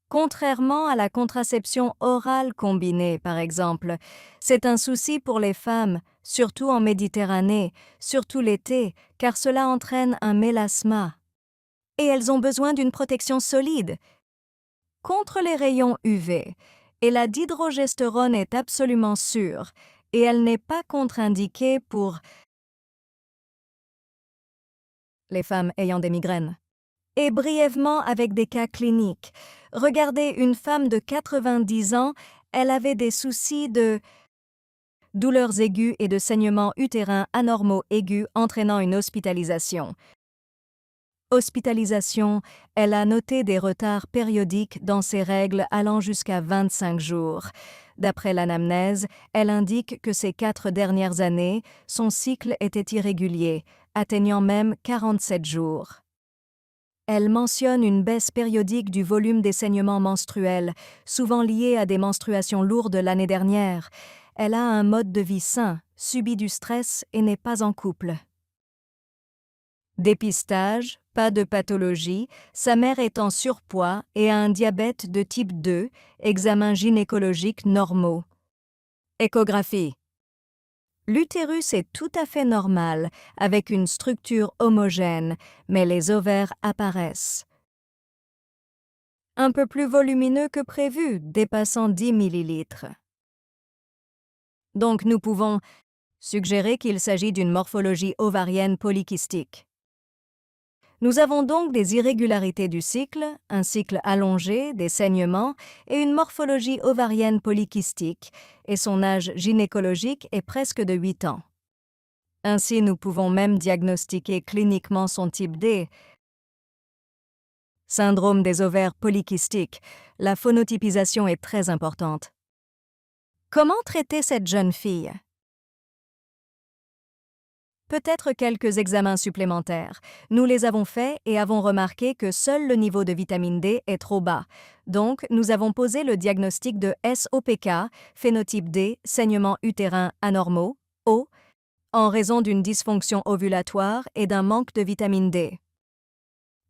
Contrairement à la contraception orale combinée, par exemple, c'est un souci pour les femmes, surtout en Méditerranée, surtout l'été, car cela entraîne un mélasma. Et elles ont besoin d'une protection solide. contre les rayons UV et la dihydrogestérone est absolument sûre et elle n'est pas contre-indiquée pour les femmes ayant des migraines. Et brièvement avec des cas cliniques. Regardez une femme de 90 ans, elle avait des soucis de douleurs aiguës et de saignements utérins anormaux aigus entraînant une hospitalisation. Hospitalisation, elle a noté des retards périodiques dans ses règles allant jusqu'à 25 jours. D'après l'anamnèse, elle indique que ces 4 dernières années, son cycle était irrégulier, atteignant même 47 jours. Elle mentionne une baisse périodique du volume des saignements menstruels, souvent liés à des menstruations lourdes l'année dernière. Elle a un mode de vie sain, subit du stress et n'est pas en couple. Dépistage, pas de pathologie, sa mère est en surpoids et a un diabète de type 2, examens gynécologiques normaux. Échographie. L'utérus est tout à fait normal, avec une structure homogène, mais les ovaires apparaissent. Un peu plus volumineux que prévu, dépassant 10 ml. Donc nous pouvons suggérer qu'il s'agit d'une morphologie ovarienne polykystique. Nous avons donc des irrégularités du cycle, un cycle allongé, des saignements et une morphologie ovarienne polykystique, et son âge gynécologique est presque de 8 ans. Ainsi, nous pouvons même diagnostiquer cliniquement son type D. Syndrome des ovaires polykystiques, la phonotypisation est très importante. Comment traiter cette jeune fille? Peut-être quelques examens supplémentaires. Nous les avons faits et avons remarqué que seul le niveau de vitamine D est trop bas. Donc, nous avons posé le diagnostic de SOPK, phénotype D, saignements utérins anormaux, O, en raison d'une dysfonction ovulatoire et d'un manque de vitamine D.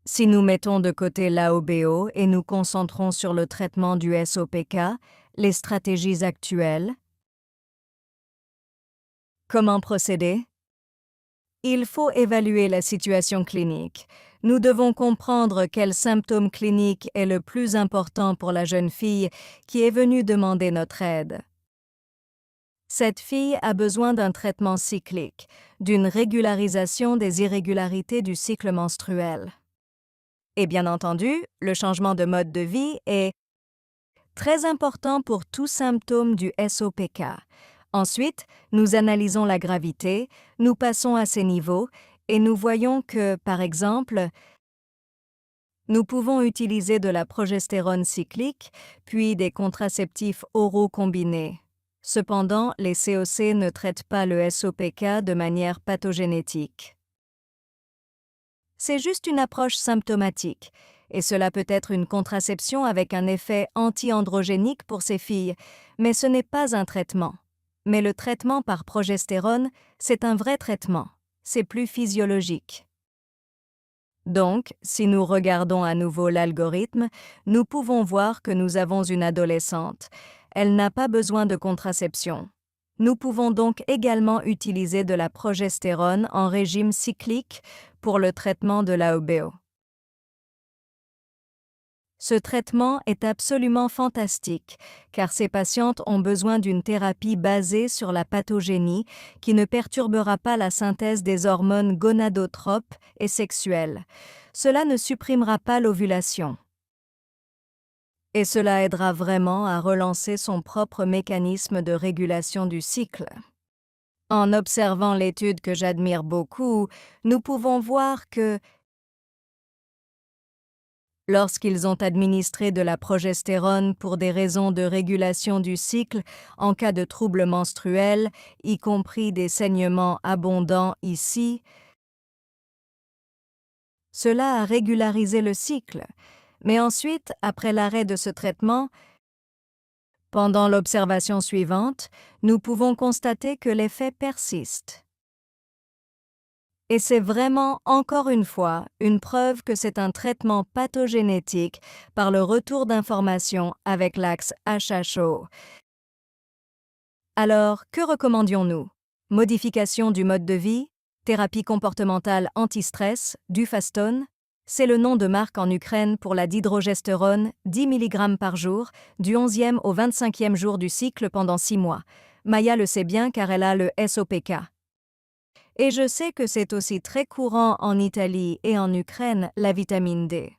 Si nous mettons de côté l'AOBO et nous concentrons sur le traitement du SOPK, les stratégies actuelles. Comment procéder? Il faut évaluer la situation clinique. Nous devons comprendre quel symptôme clinique est le plus important pour la jeune fille qui est venue demander notre aide. Cette fille a besoin d'un traitement cyclique, d'une régularisation des irrégularités du cycle menstruel. Et bien entendu, le changement de mode de vie est très important pour tout symptôme du SOPK. Ensuite, nous analysons la gravité, nous passons à ces niveaux et nous voyons que, par exemple, nous pouvons utiliser de la progestérone cyclique, puis des contraceptifs oraux combinés. Cependant, les COC ne traitent pas le SOPK de manière pathogénétique. C'est juste une approche symptomatique, et cela peut être une contraception avec un effet anti-androgénique pour ces filles, mais ce n'est pas un traitement. Mais le traitement par progestérone, c'est un vrai traitement. C'est plus physiologique. Donc, si nous regardons à nouveau l'algorithme, nous pouvons voir que nous avons une adolescente. Elle n'a pas besoin de contraception. Nous pouvons donc également utiliser de la progestérone en régime cyclique pour le traitement de l'AOBO. Ce traitement est absolument fantastique, car ces patientes ont besoin d'une thérapie basée sur la pathogénie qui ne perturbera pas la synthèse des hormones gonadotropes et sexuelles. Cela ne supprimera pas l'ovulation. Et cela aidera vraiment à relancer son propre mécanisme de régulation du cycle. En observant l'étude que j'admire beaucoup, nous pouvons voir que lorsqu'ils ont administré de la progestérone pour des raisons de régulation du cycle en cas de troubles menstruels, y compris des saignements abondants ici, cela a régularisé le cycle. Mais ensuite, après l'arrêt de ce traitement, pendant l'observation suivante, nous pouvons constater que l'effet persiste. Et c'est vraiment, encore une fois, une preuve que c'est un traitement pathogénétique par le retour d'informations avec l'axe HHO. Alors, que recommandions-nous? Modification du mode de vie, thérapie comportementale anti-stress, du Dufastone, c'est le nom de marque en Ukraine pour la dihydrogestérone, 10 mg par jour, du 11e au 25e jour du cycle pendant 6 mois. Maya le sait bien car elle a le SOPK. Et je sais que c'est aussi très courant en Italie et en Ukraine, la vitamine D.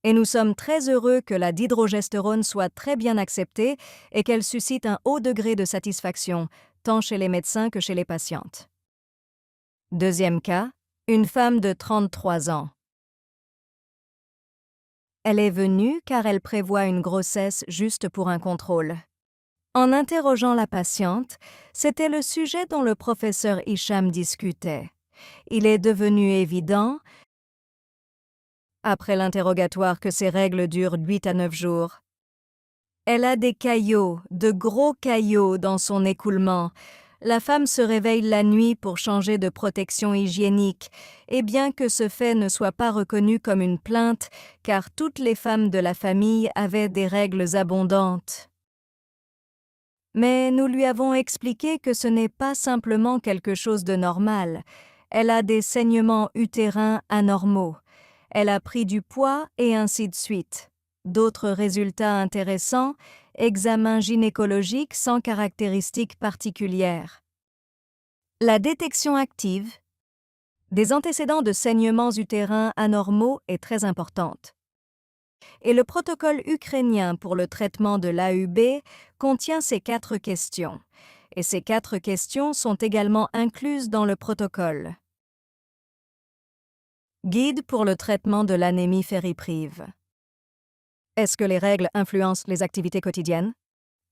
Et nous sommes très heureux que la dihydrogestérone soit très bien acceptée et qu'elle suscite un haut degré de satisfaction, tant chez les médecins que chez les patientes. Deuxième cas, une femme de 33 ans. Elle est venue car elle prévoit une grossesse juste pour un contrôle. En interrogeant la patiente, c'était le sujet dont le professeur Hicham discutait. Il est devenu évident, après l'interrogatoire, que ses règles durent 8 à 9 jours. Elle a des caillots, de gros caillots dans son écoulement. La femme se réveille la nuit pour changer de protection hygiénique, et bien que ce fait ne soit pas reconnu comme une plainte, car toutes les femmes de la famille avaient des règles abondantes. Mais nous lui avons expliqué que ce n'est pas simplement quelque chose de normal. Elle a des saignements utérins anormaux. Elle a pris du poids et ainsi de suite. D'autres résultats intéressants, examen gynécologique sans caractéristiques particulières. La détection active des antécédents de saignements utérins anormaux est très importante. Et le protocole ukrainien pour le traitement de l'AUB contient ces 4 questions. Et ces 4 questions sont également incluses dans le protocole. Guide pour le traitement de l'anémie ferriprive. Est-ce que les règles influencent les activités quotidiennes?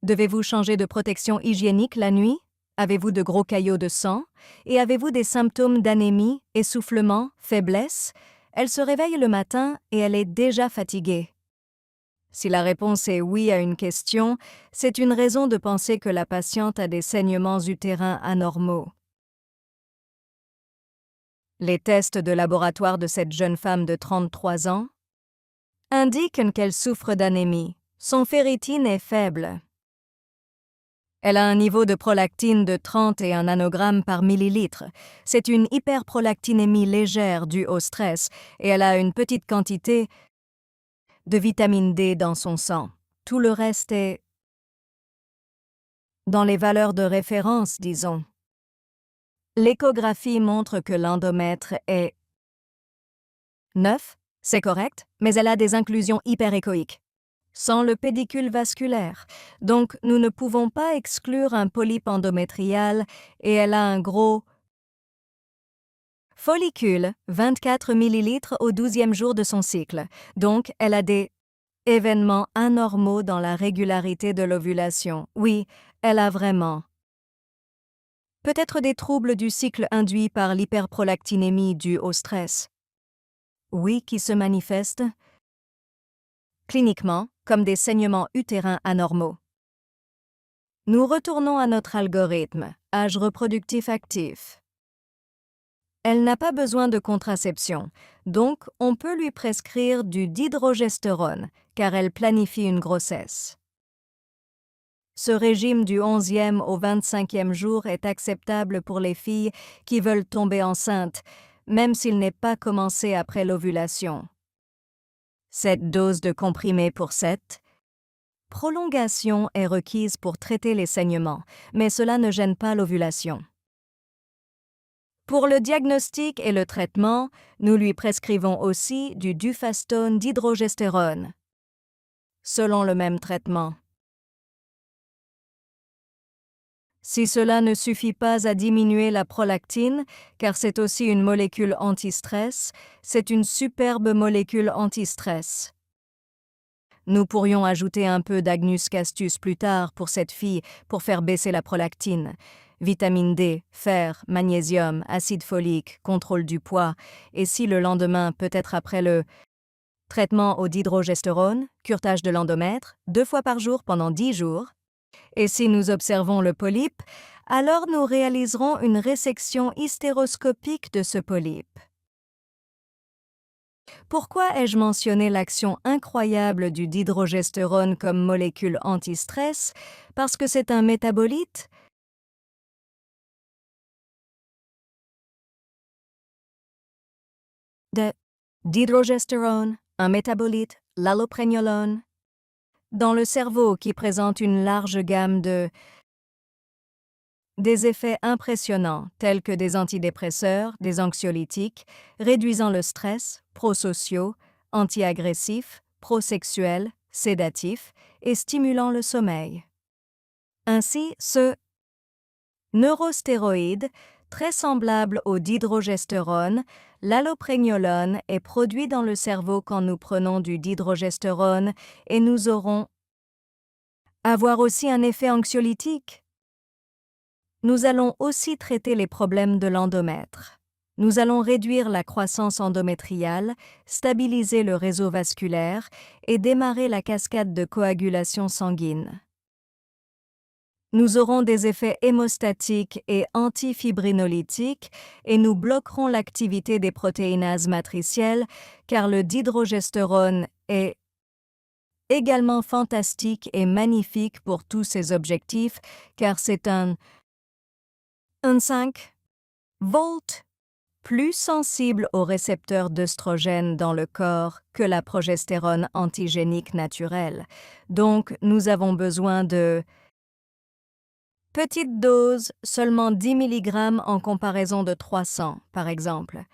Devez-vous changer de protection hygiénique la nuit? Avez-vous de gros caillots de sang? Et avez-vous des symptômes d'anémie, essoufflement, faiblesse? Elle se réveille le matin et elle est déjà fatiguée. Si la réponse est oui à une question, c'est une raison de penser que la patiente a des saignements utérins anormaux. Les tests de laboratoire de cette jeune femme de 33 ans indiquent qu'elle souffre d'anémie. Son ferritine est faible. Elle a un niveau de prolactine de 31 nanogrammes par millilitre. C'est une hyperprolactinémie légère due au stress et elle a une petite quantité de vitamine D dans son sang. Tout le reste est dans les valeurs de référence, disons. L'échographie montre que l'endomètre est 9, c'est correct, mais elle a des inclusions hyperéchoïques, sans le pédicule vasculaire. Donc, nous ne pouvons pas exclure un polype endométrial et elle a un gros follicule, 24 ml au 12e jour de son cycle. Donc, elle a des événements anormaux dans la régularité de l'ovulation. Oui, elle a vraiment. Peut-être des troubles du cycle induits par l'hyperprolactinémie due au stress. Oui, qui se manifestent cliniquement comme des saignements utérins anormaux. Nous retournons à notre algorithme, âge reproductif actif. Elle n'a pas besoin de contraception, donc on peut lui prescrire du dihydrogestérone, car elle planifie une grossesse. Ce régime du 11e au 25e jour est acceptable pour les filles qui veulent tomber enceintes, même s'il n'est pas commencé après l'ovulation. Cette dose de comprimé pour cette prolongation est requise pour traiter les saignements, mais cela ne gêne pas l'ovulation. Pour le diagnostic et le traitement, nous lui prescrivons aussi du dufastone dihydrogestérone, selon le même traitement. Si cela ne suffit pas à diminuer la prolactine, car c'est aussi une molécule anti-stress, c'est une superbe molécule anti-stress. Nous pourrions ajouter un peu d'Agnus castus plus tard pour cette fille pour faire baisser la prolactine. Vitamine D, fer, magnésium, acide folique, contrôle du poids, et si le lendemain, peut-être après le traitement au dihydrogestérone, curetage de l'endomètre, 2 fois par jour pendant 10 jours, et si nous observons le polype, alors nous réaliserons une résection hystéroscopique de ce polype. Pourquoi ai-je mentionné l'action incroyable du dihydrogestérone comme molécule anti-stress? Parce que c'est un métabolite de d'hydrogestérone, un métabolite, l'allopregnolone, dans le cerveau qui présente une large gamme des effets impressionnants tels que des antidépresseurs, des anxiolytiques, réduisant le stress, prosociaux, anti-agressifs, prosexuels, sédatifs et stimulant le sommeil. Ainsi, ce neurostéroïde, très semblable au dihydrogestérone, l'allopregnolone est produit dans le cerveau quand nous prenons du dihydrogestérone et nous aurons avoir aussi un effet anxiolytique. Nous allons aussi traiter les problèmes de l'endomètre. Nous allons réduire la croissance endométriale, stabiliser le réseau vasculaire et démarrer la cascade de coagulation sanguine. Nous aurons des effets hémostatiques et antifibrinolytiques et nous bloquerons l'activité des protéinases matricielles car le dihydrogestérone est également fantastique et magnifique pour tous ces objectifs car c'est un 5 volts plus sensible aux récepteurs d'œstrogène dans le corps que la progestérone antigénique naturelle. Donc, nous avons besoin de petites doses, seulement 10 mg en comparaison de 300, par exemple.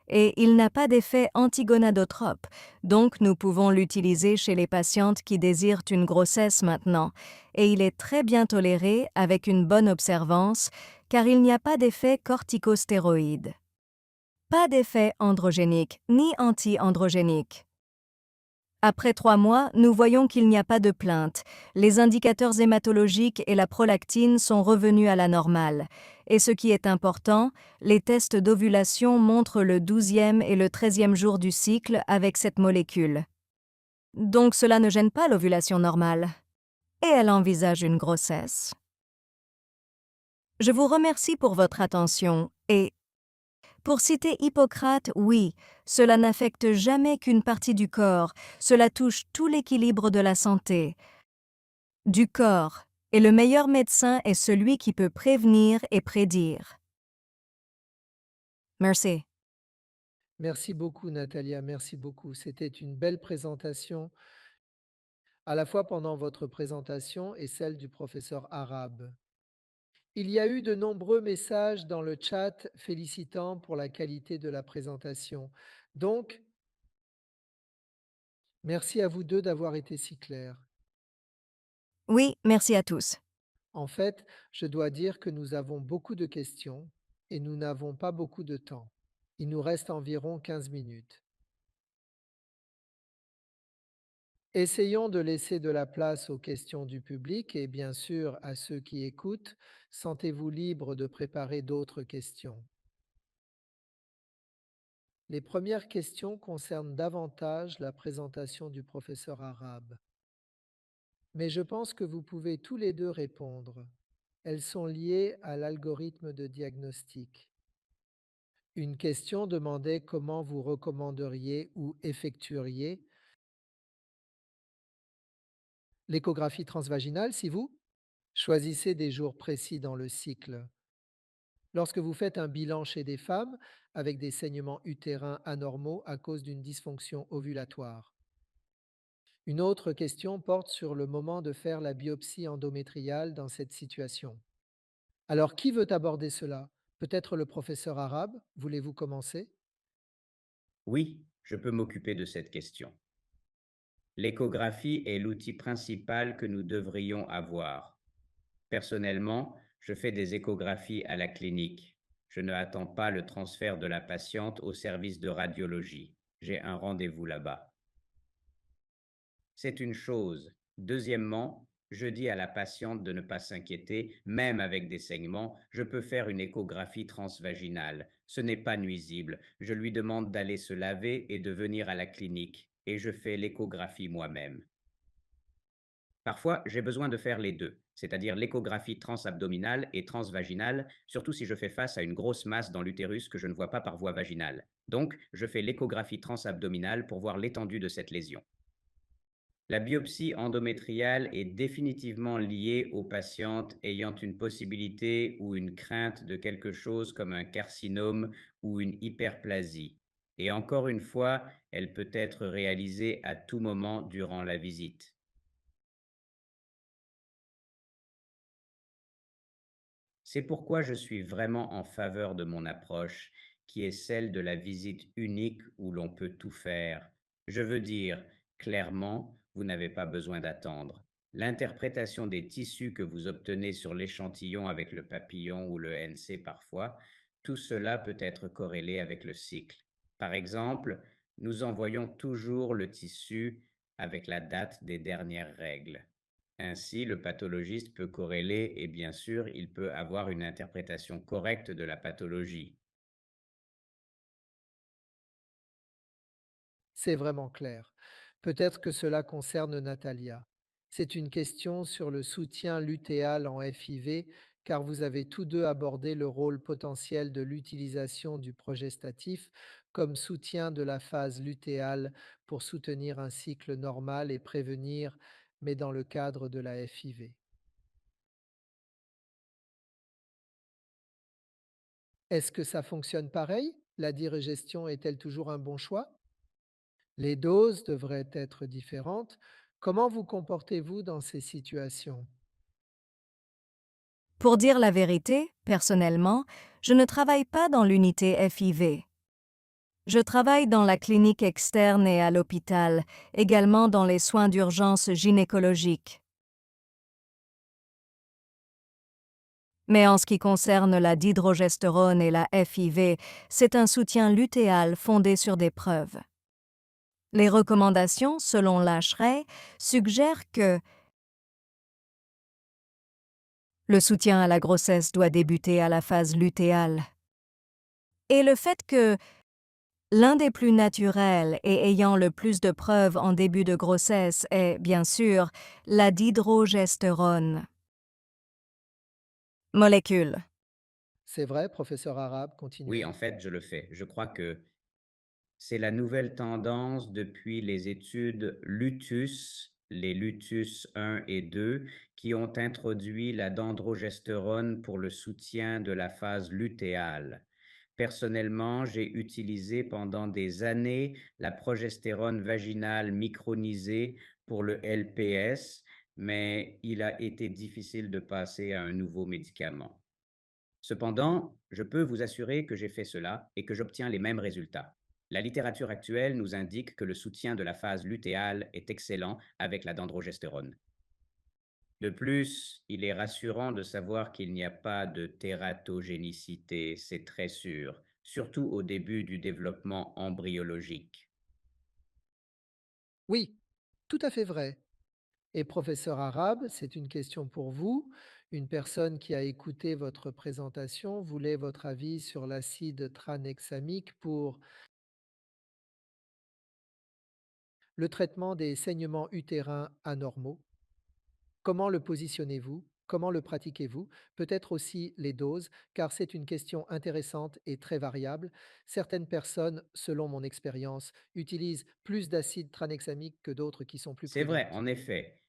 Et il n'a pas d'effet antigonadotrope, donc nous pouvons l'utiliser chez les patientes qui désirent une grossesse maintenant, et il est très bien toléré avec une bonne observance, car il n'y a pas d'effet corticostéroïde. Pas d'effet androgénique ni anti-androgénique. Après 3 mois, nous voyons qu'il n'y a pas de plainte. Les indicateurs hématologiques et la prolactine sont revenus à la normale. Et ce qui est important, les tests d'ovulation montrent le 12e et le 13e jour du cycle avec cette molécule. Donc cela ne gêne pas l'ovulation normale. Et elle envisage une grossesse. Je vous remercie pour votre attention et pour citer Hippocrate, oui, cela n'affecte jamais qu'une partie du corps, cela touche tout l'équilibre de la santé, du corps, et le meilleur médecin est celui qui peut prévenir et prédire. Merci. Merci beaucoup, Natalia, merci beaucoup. C'était une belle présentation, à la fois pendant votre présentation et celle du professeur arabe. Il y a eu de nombreux messages dans le chat félicitant pour la qualité de la présentation. Donc, merci à vous deux d'avoir été si clairs. Oui, merci à tous. En fait, je dois dire que nous avons beaucoup de questions et nous n'avons pas beaucoup de temps. Il nous reste environ 15 minutes. Essayons de laisser de la place aux questions du public et bien sûr à ceux qui écoutent. Sentez-vous libre de préparer d'autres questions. Les premières questions concernent davantage la présentation du professeur arabe. Mais je pense que vous pouvez tous les deux répondre. Elles sont liées à l'algorithme de diagnostic. Une question demandait comment vous recommanderiez ou effectueriez l'échographie transvaginale si vous choisissez des jours précis dans le cycle. Lorsque vous faites un bilan chez des femmes avec des saignements utérins anormaux à cause d'une dysfonction ovulatoire. Une autre question porte sur le moment de faire la biopsie endométriale dans cette situation. Alors, qui veut aborder cela? Peut-être le professeur arabe? Voulez-vous commencer? Oui, je peux m'occuper de cette question. L'échographie est l'outil principal que nous devrions avoir. Personnellement, je fais des échographies à la clinique. Je ne attends pas le transfert de la patiente au service de radiologie. J'ai un rendez-vous là-bas. C'est une chose. Deuxièmement, je dis à la patiente de ne pas s'inquiéter, même avec des saignements, je peux faire une échographie transvaginale. Ce n'est pas nuisible. Je lui demande d'aller se laver et de venir à la clinique, et je fais l'échographie moi-même. Parfois, j'ai besoin de faire les deux, c'est-à-dire l'échographie transabdominale et transvaginale, surtout si je fais face à une grosse masse dans l'utérus que je ne vois pas par voie vaginale. Donc, je fais l'échographie transabdominale pour voir l'étendue de cette lésion. La biopsie endométriale est définitivement liée aux patientes ayant une possibilité ou une crainte de quelque chose comme un carcinome ou une hyperplasie. Et encore une fois, elle peut être réalisée à tout moment durant la visite. C'est pourquoi je suis vraiment en faveur de mon approche, qui est celle de la visite unique où l'on peut tout faire. Je veux dire, clairement, vous n'avez pas besoin d'attendre. L'interprétation des tissus que vous obtenez sur l'échantillon avec le papillon ou le NC parfois, tout cela peut être corrélé avec le cycle. Par exemple, nous envoyons toujours le tissu avec la date des dernières règles. Ainsi, le pathologiste peut corréler et bien sûr, il peut avoir une interprétation correcte de la pathologie. C'est vraiment clair. Peut-être que cela concerne Natalia. C'est une question sur le soutien lutéal en FIV, car vous avez tous deux abordé le rôle potentiel de l'utilisation du progestatif comme soutien de la phase lutéale pour soutenir un cycle normal et prévenir, mais dans le cadre de la FIV. Est-ce que ça fonctionne pareil? La digestion est-elle toujours un bon choix? Les doses devraient être différentes. Comment vous comportez-vous dans ces situations? Pour dire la vérité, personnellement, je ne travaille pas dans l'unité FIV. Je travaille dans la clinique externe et à l'hôpital, également dans les soins d'urgence gynécologiques. Mais en ce qui concerne la dihydrogestérone et la FIV, c'est un soutien lutéal fondé sur des preuves. Les recommandations, selon l'ASHRAE, suggèrent que le soutien à la grossesse doit débuter à la phase lutéale. Et le fait que l'un des plus naturels et ayant le plus de preuves en début de grossesse est, bien sûr, la dihydrogestérone. Molécule. C'est vrai, professeur Arabe, Oui, continuez. en fait, je le fais. Je crois que c'est la nouvelle tendance depuis les études Lutus, les Lutus 1 et 2, qui ont introduit la dendrogestérone pour le soutien de la phase lutéale. Personnellement, j'ai utilisé pendant des années la progestérone vaginale micronisée pour le LPS, mais il a été difficile de passer à un nouveau médicament. Cependant, je peux vous assurer que j'ai fait cela et que j'obtiens les mêmes résultats. La littérature actuelle nous indique que le soutien de la phase lutéale est excellent avec la dendrogestérone. De plus, il est rassurant de savoir qu'il n'y a pas de tératogénicité, c'est très sûr, surtout au début du développement embryologique. Oui, tout à fait vrai. Et professeur Arabe, c'est une question pour vous. Une personne qui a écouté votre présentation voulait votre avis sur l'acide tranexamique pour le traitement des saignements utérins anormaux. Comment le positionnez-vous? Comment le pratiquez-vous? Peut-être aussi les doses, car c'est une question intéressante et très variable. Certaines personnes, selon mon expérience, utilisent plus d'acide tranexamique que d'autres qui sont plus C'est vrai, prudentes. en effet.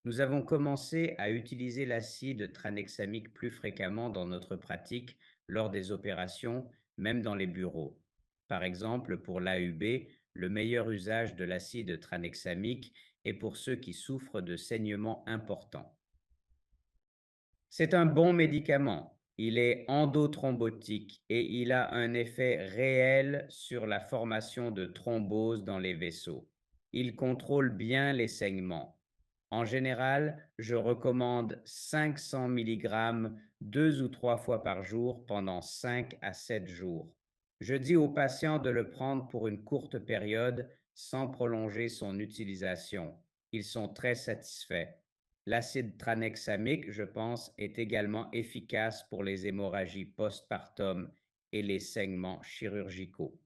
Nous avons commencé à utiliser l'acide tranexamique plus fréquemment dans notre pratique lors des opérations, même dans les bureaux. Par exemple, pour l'AUB, le meilleur usage de l'acide tranexamique est pour ceux qui souffrent de saignements importants. C'est un bon médicament. Il est endothrombotique et il a un effet réel sur la formation de thromboses dans les vaisseaux. Il contrôle bien les saignements. En général, je recommande 500 mg 2 ou 3 fois par jour pendant 5 à 7 jours. Je dis aux patients de le prendre pour une courte période sans prolonger son utilisation. Ils sont très satisfaits. L'acide tranexamique, je pense, est également efficace pour les hémorragies postpartum et les saignements chirurgicaux.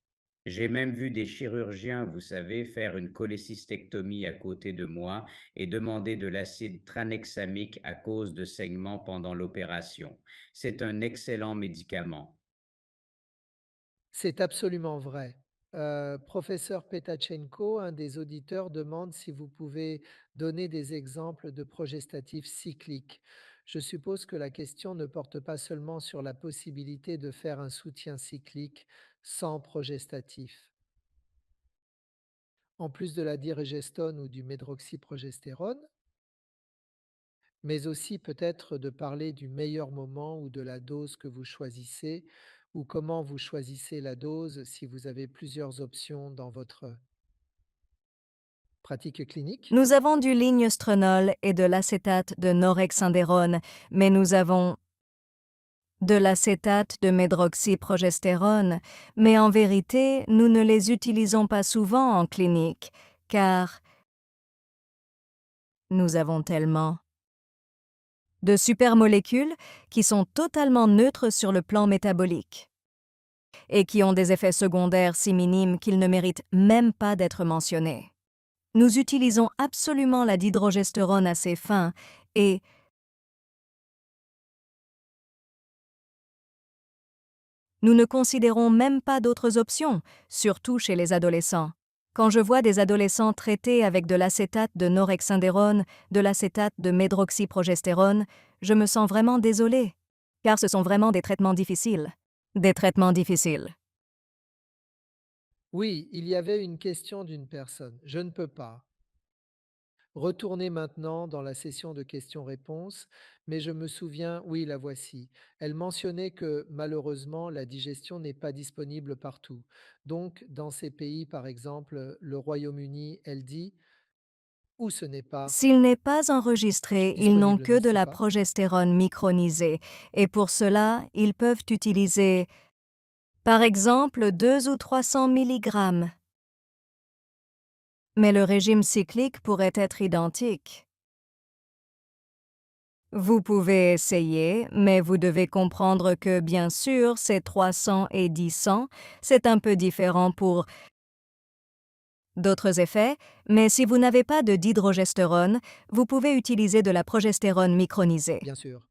J'ai même vu des chirurgiens, vous savez, faire une cholécystectomie à côté de moi et demander de l'acide tranexamique à cause de saignements pendant l'opération. C'est un excellent médicament. C'est absolument vrai. Professeur Petachenko, un des auditeurs, demande si vous pouvez donner des exemples de progestatifs cycliques. Je suppose que la question ne porte pas seulement sur la possibilité de faire un soutien cyclique sans progestatif. En plus de la dirégestone ou du médroxyprogestérone, mais aussi peut-être de parler du meilleur moment ou de la dose que vous choisissez, ou comment vous choisissez la dose si vous avez plusieurs options dans votre pratique clinique. Nous avons du lignostrenol et de l'acétate de norexindérone, mais nous avons de l'acétate de médroxyprogestérone, mais en vérité, nous ne les utilisons pas souvent en clinique, car nous avons tellement de supermolécules qui sont totalement neutres sur le plan métabolique et qui ont des effets secondaires si minimes qu'ils ne méritent même pas d'être mentionnés. Nous utilisons absolument la dihydrogestérone à ses fins et nous ne considérons même pas d'autres options, surtout chez les adolescents. Quand je vois des adolescents traités avec de l'acétate de norexindérone, de l'acétate de médroxyprogestérone, je me sens vraiment désolée, car ce sont vraiment des traitements difficiles. Des traitements difficiles. Oui, il y avait une question d'une personne. Je ne peux pas. Retournez maintenant dans la session de questions-réponses, mais je me souviens, oui, la voici. Elle mentionnait que malheureusement, la digestion n'est pas disponible partout. Donc, dans ces pays, par exemple, le Royaume-Uni, elle dit, où ce n'est pas S'il n'est pas enregistré, ils n'ont disponible, que de n'est-ce la pas? progestérone micronisée, et pour cela, ils peuvent utiliser, par exemple, 2 ou 300 mg. Mais le régime cyclique pourrait être identique. Vous pouvez essayer, mais vous devez comprendre que, bien sûr, c'est 300 et 1000, c'est un peu différent pour d'autres effets, mais si vous n'avez pas de dihydrogestérone, vous pouvez utiliser de la progestérone micronisée. Bien sûr.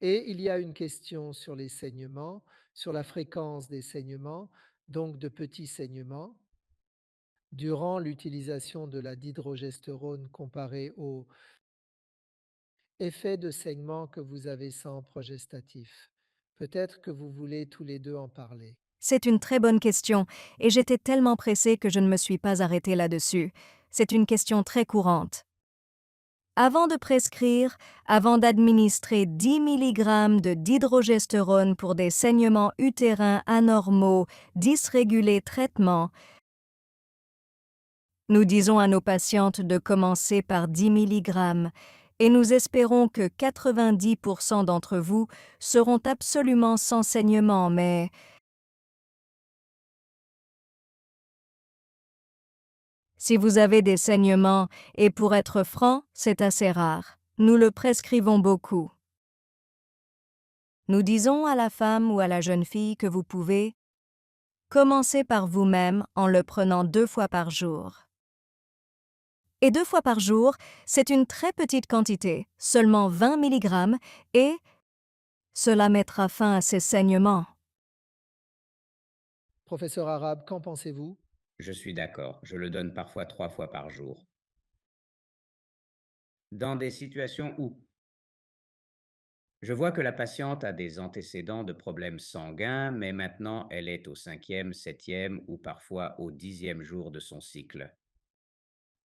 Et il y a une question sur les saignements, sur la fréquence des saignements, donc de petits saignements, durant l'utilisation de la dihydrogestérone comparée au effet de saignement que vous avez sans progestatif. Peut-être que vous voulez tous les deux en parler. C'est une très bonne question, et j'étais tellement pressée que je ne me suis pas arrêtée là-dessus. C'est une question très courante. Avant de prescrire, avant d'administrer 10 mg de dihydrogestérone pour des saignements utérins anormaux, dysrégulés traitement, nous disons à nos patientes de commencer par 10 mg et nous espérons que 90% d'entre vous seront absolument sans saignement, mais si vous avez des saignements, et pour être franc, c'est assez rare, nous le prescrivons beaucoup. Nous disons à la femme ou à la jeune fille que vous pouvez commencer par vous-même en le prenant 2 fois par jour. Et 2 fois par jour, c'est une très petite quantité, seulement 20 mg, et cela mettra fin à ces saignements. Professeur Arabe, qu'en pensez-vous? Je suis d'accord, je le donne parfois 3 fois par jour. Dans des situations où je vois que la patiente a des antécédents de problèmes sanguins, mais maintenant elle est au 5e, 7e ou parfois au 10e jour de son cycle.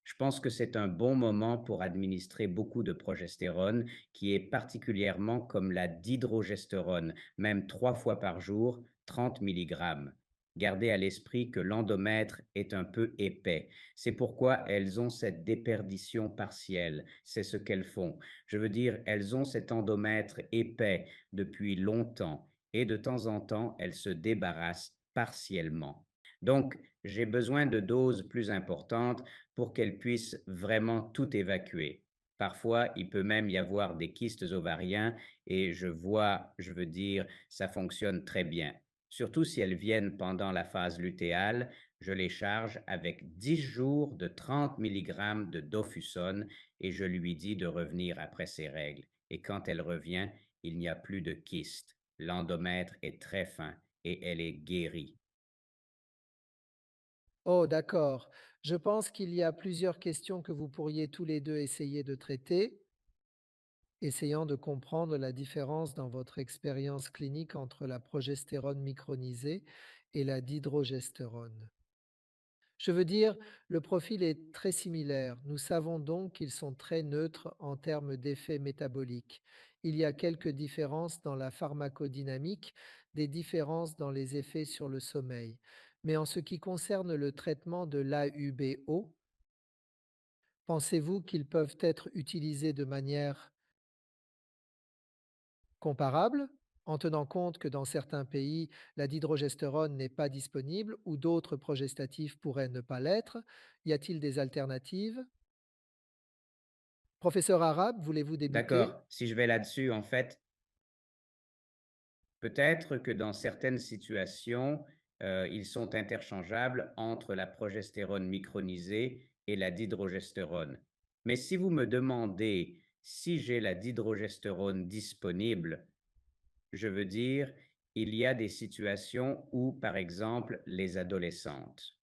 Je pense que c'est un bon moment pour administrer beaucoup de progestérone, qui est particulièrement comme la dihydrogestérone, même 3 fois par jour, 30 mg. Gardez à l'esprit que l'endomètre est un peu épais. C'est pourquoi elles ont cette déperdition partielle. C'est ce qu'elles font. Je veux dire, elles ont cet endomètre épais depuis longtemps et de temps en temps, elles se débarrassent partiellement. Donc, j'ai besoin de doses plus importantes pour qu'elle puisse vraiment tout évacuer. Parfois, il peut même y avoir des kystes ovariens et je veux dire, ça fonctionne très bien. Surtout si elles viennent pendant la phase lutéale, je les charge avec 10 jours de 30 mg de dofusone et je lui dis de revenir après ses règles. Et quand elle revient, il n'y a plus de kyste. L'endomètre est très fin et elle est guérie. Oh, d'accord. Je pense qu'il y a plusieurs questions que vous pourriez tous les deux essayer de traiter, essayant de comprendre la différence dans votre expérience clinique entre la progestérone micronisée et la dihydrogestérone. Je veux dire, le profil est très similaire. Nous savons donc qu'ils sont très neutres en termes d'effets métaboliques. Il y a quelques différences dans la pharmacodynamique, des différences dans les effets sur le sommeil. Mais en ce qui concerne le traitement de l'AUBO, pensez-vous qu'ils peuvent être utilisés de manière comparable, en tenant compte que dans certains pays, la dihydrogestérone n'est pas disponible ou d'autres progestatifs pourraient ne pas l'être? Y a-t-il des alternatives? Professeur arabe, voulez-vous débuter? D'accord, si je vais là-dessus, en fait, peut-être que dans certaines situations, ils sont interchangeables entre la progestérone micronisée et la dihydrogestérone. Mais si vous me demandez si j'ai la dihydrogestérone disponible, je veux dire, il y a des situations où, par exemple, les adolescentes,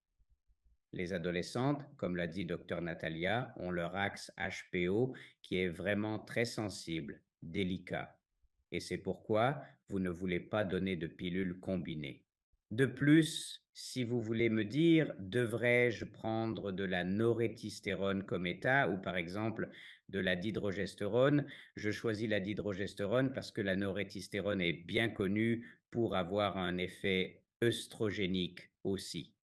comme l'a dit docteur Natalia, ont leur axe HPO qui est vraiment très sensible, délicat. Et c'est pourquoi vous ne voulez pas donner de pilules combinées. De plus, si vous voulez me dire, devrais-je prendre de la norethistérone comme état ou par exemple de la dihydrogestérone, je choisis la dihydrogestérone parce que la norethistérone est bien connue pour avoir un effet œstrogénique aussi.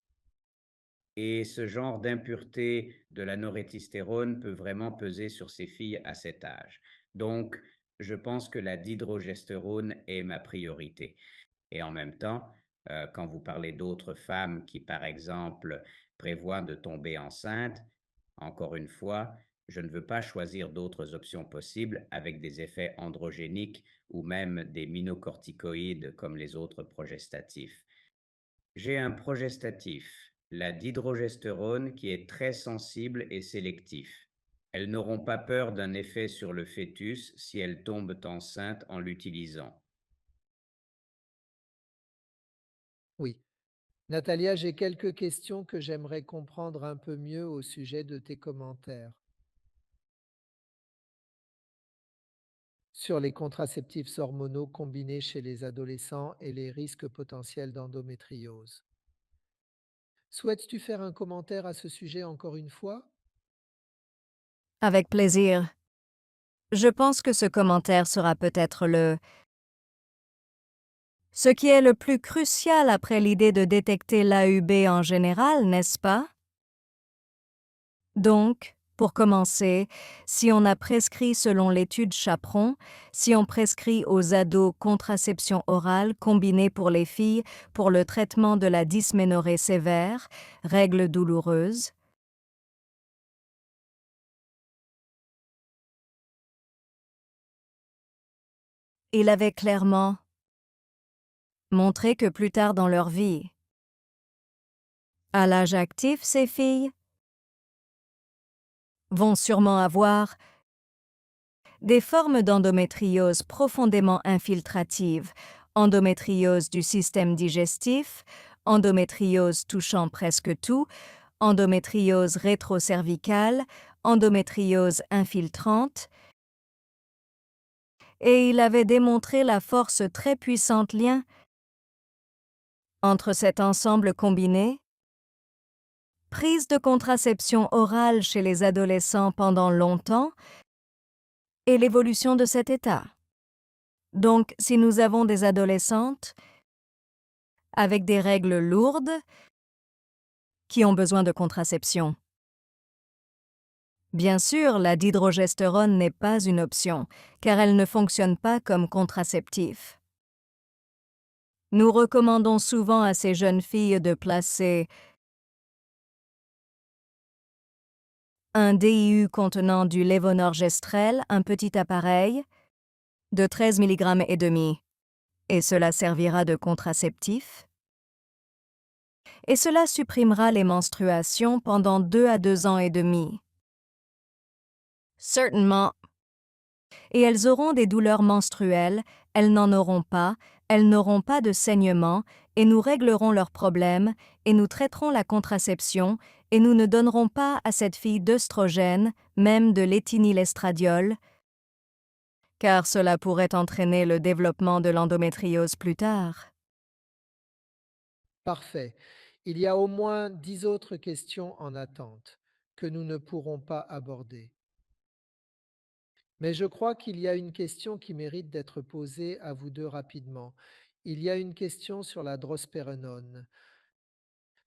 Et ce genre d'impureté de la norethistérone peut vraiment peser sur ces filles à cet âge. Donc, je pense que la dihydrogestérone est ma priorité. Et en même temps, quand vous parlez d'autres femmes qui, par exemple, prévoient de tomber enceinte, encore une fois, je ne veux pas choisir d'autres options possibles avec des effets androgéniques ou même des minocorticoïdes comme les autres progestatifs. J'ai un progestatif, la dihydrogestérone, qui est très sensible et sélectif. Elles n'auront pas peur d'un effet sur le fœtus si elles tombent enceintes en l'utilisant. Oui. Natalia, j'ai quelques questions que j'aimerais comprendre un peu mieux au sujet de tes commentaires sur les contraceptifs hormonaux combinés chez les adolescents et les risques potentiels d'endométriose. Souhaites-tu faire un commentaire à ce sujet encore une fois? Avec plaisir. Je pense que ce commentaire sera peut-être ce qui est le plus crucial après l'idée de détecter l'AUB en général, n'est-ce pas? Donc, pour commencer, si on a prescrit selon l'étude Chaperon, si on prescrit aux ados contraception orale combinée pour les filles pour le traitement de la dysménorrhée sévère, règles douloureuses, il avait clairement montré que plus tard dans leur vie, à l'âge actif, ces filles vont sûrement avoir des formes d'endométriose profondément infiltrative, endométriose du système digestif, endométriose touchant presque tout, endométriose rétrocervicale, endométriose infiltrante, et il avait démontré la force très puissante lien entre cet ensemble combiné, prise de contraception orale chez les adolescents pendant longtemps, et l'évolution de cet état. Donc, si nous avons des adolescentes avec des règles lourdes qui ont besoin de contraception, bien sûr, la dihydrogestérone n'est pas une option, car elle ne fonctionne pas comme contraceptif. Nous recommandons souvent à ces jeunes filles de placer un DIU contenant du lévonorgestrel, un petit appareil, de 13 mg et demi, et cela servira de contraceptif. Et cela supprimera les menstruations pendant 2 à 2 ans et demi. Certainement. Et elles auront des douleurs menstruelles, elles n'en auront pas, elles n'auront pas de saignement et nous réglerons leurs problèmes et nous traiterons la contraception et nous ne donnerons pas à cette fille d'œstrogène, même de l'éthénylestradiol, car cela pourrait entraîner le développement de l'endométriose plus tard. Parfait. Il y a au moins 10 autres questions en attente que nous ne pourrons pas aborder. Mais je crois qu'il y a une question qui mérite d'être posée à vous deux rapidement. Il y a une question sur la drospérenone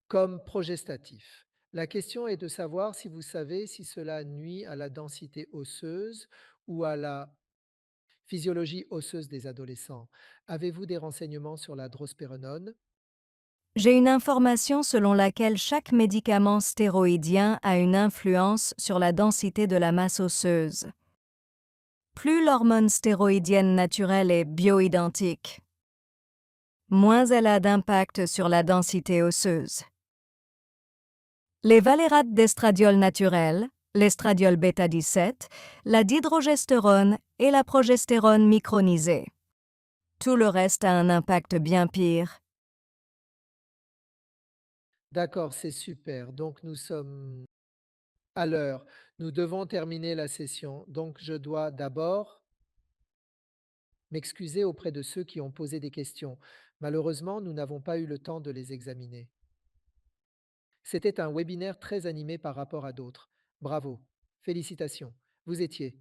comme progestatif. La question est de savoir si vous savez si cela nuit à la densité osseuse ou à la physiologie osseuse des adolescents. Avez-vous des renseignements sur la drospérenone? J'ai une information selon laquelle chaque médicament stéroïdien a une influence sur la densité de la masse osseuse. Plus l'hormone stéroïdienne naturelle est bioidentique, moins elle a d'impact sur la densité osseuse. Les valérates d'estradiol naturel, l'estradiol bêta-17, la dihydrogestérone et la progestérone micronisée. Tout le reste a un impact bien pire. D'accord, c'est super. Donc nous sommes à l'heure. Nous devons terminer la session. Donc je dois d'abord m'excuser auprès de ceux qui ont posé des questions. Malheureusement, nous n'avons pas eu le temps de les examiner. C'était un webinaire très animé par rapport à d'autres. Bravo. Félicitations. Vous étiez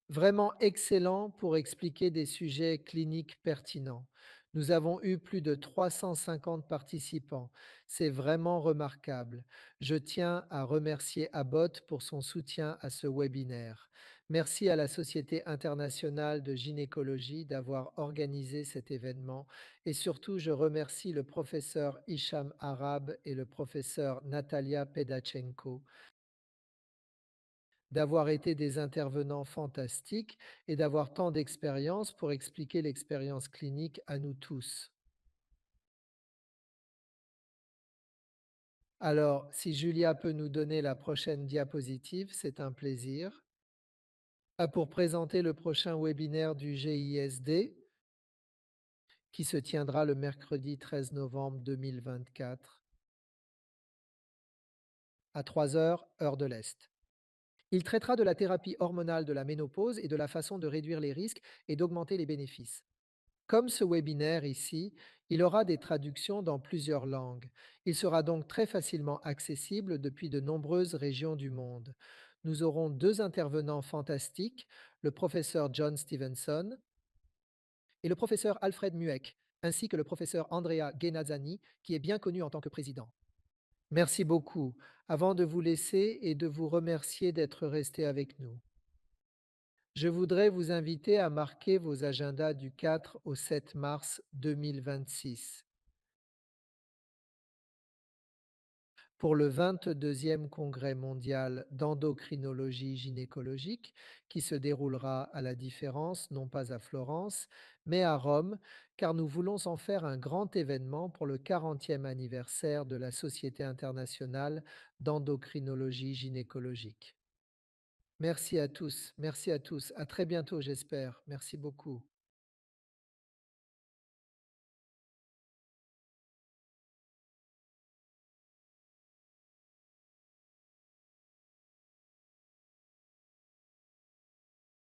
vraiment excellent pour expliquer des sujets cliniques pertinents. Nous avons eu plus de 350 participants. C'est vraiment remarquable. Je tiens à remercier Abbott pour son soutien à ce webinaire. Merci à la Société internationale de gynécologie d'avoir organisé cet événement et surtout je remercie le professeur Hicham Arab et le professeur Natalia Pedachenko d'avoir été des intervenants fantastiques et d'avoir tant d'expérience pour expliquer l'expérience clinique à nous tous. Alors, si Julia peut nous donner la prochaine diapositive, c'est un plaisir. Pour présenter le prochain webinaire du GISD, qui se tiendra le mercredi 13 novembre 2024 à 3 heures, heure de l'Est. Il traitera de la thérapie hormonale de la ménopause et de la façon de réduire les risques et d'augmenter les bénéfices. Comme ce webinaire ici, il aura des traductions dans plusieurs langues. Il sera donc très facilement accessible depuis de nombreuses régions du monde. Nous aurons deux intervenants fantastiques, le professeur John Stevenson et le professeur Alfred Mueck, ainsi que le professeur Andrea Genazzani, qui est bien connu en tant que président. Merci beaucoup. Avant de vous laisser et de vous remercier d'être resté avec nous, je voudrais vous inviter à marquer vos agendas du 4 au 7 mars 2026 pour le 22e congrès mondial d'endocrinologie gynécologique qui se déroulera à La Différence, non pas à Florence, mais à Rome, car nous voulons en faire un grand événement pour le 40e anniversaire de la Société internationale d'endocrinologie gynécologique. Merci à tous, à très bientôt j'espère. Merci beaucoup.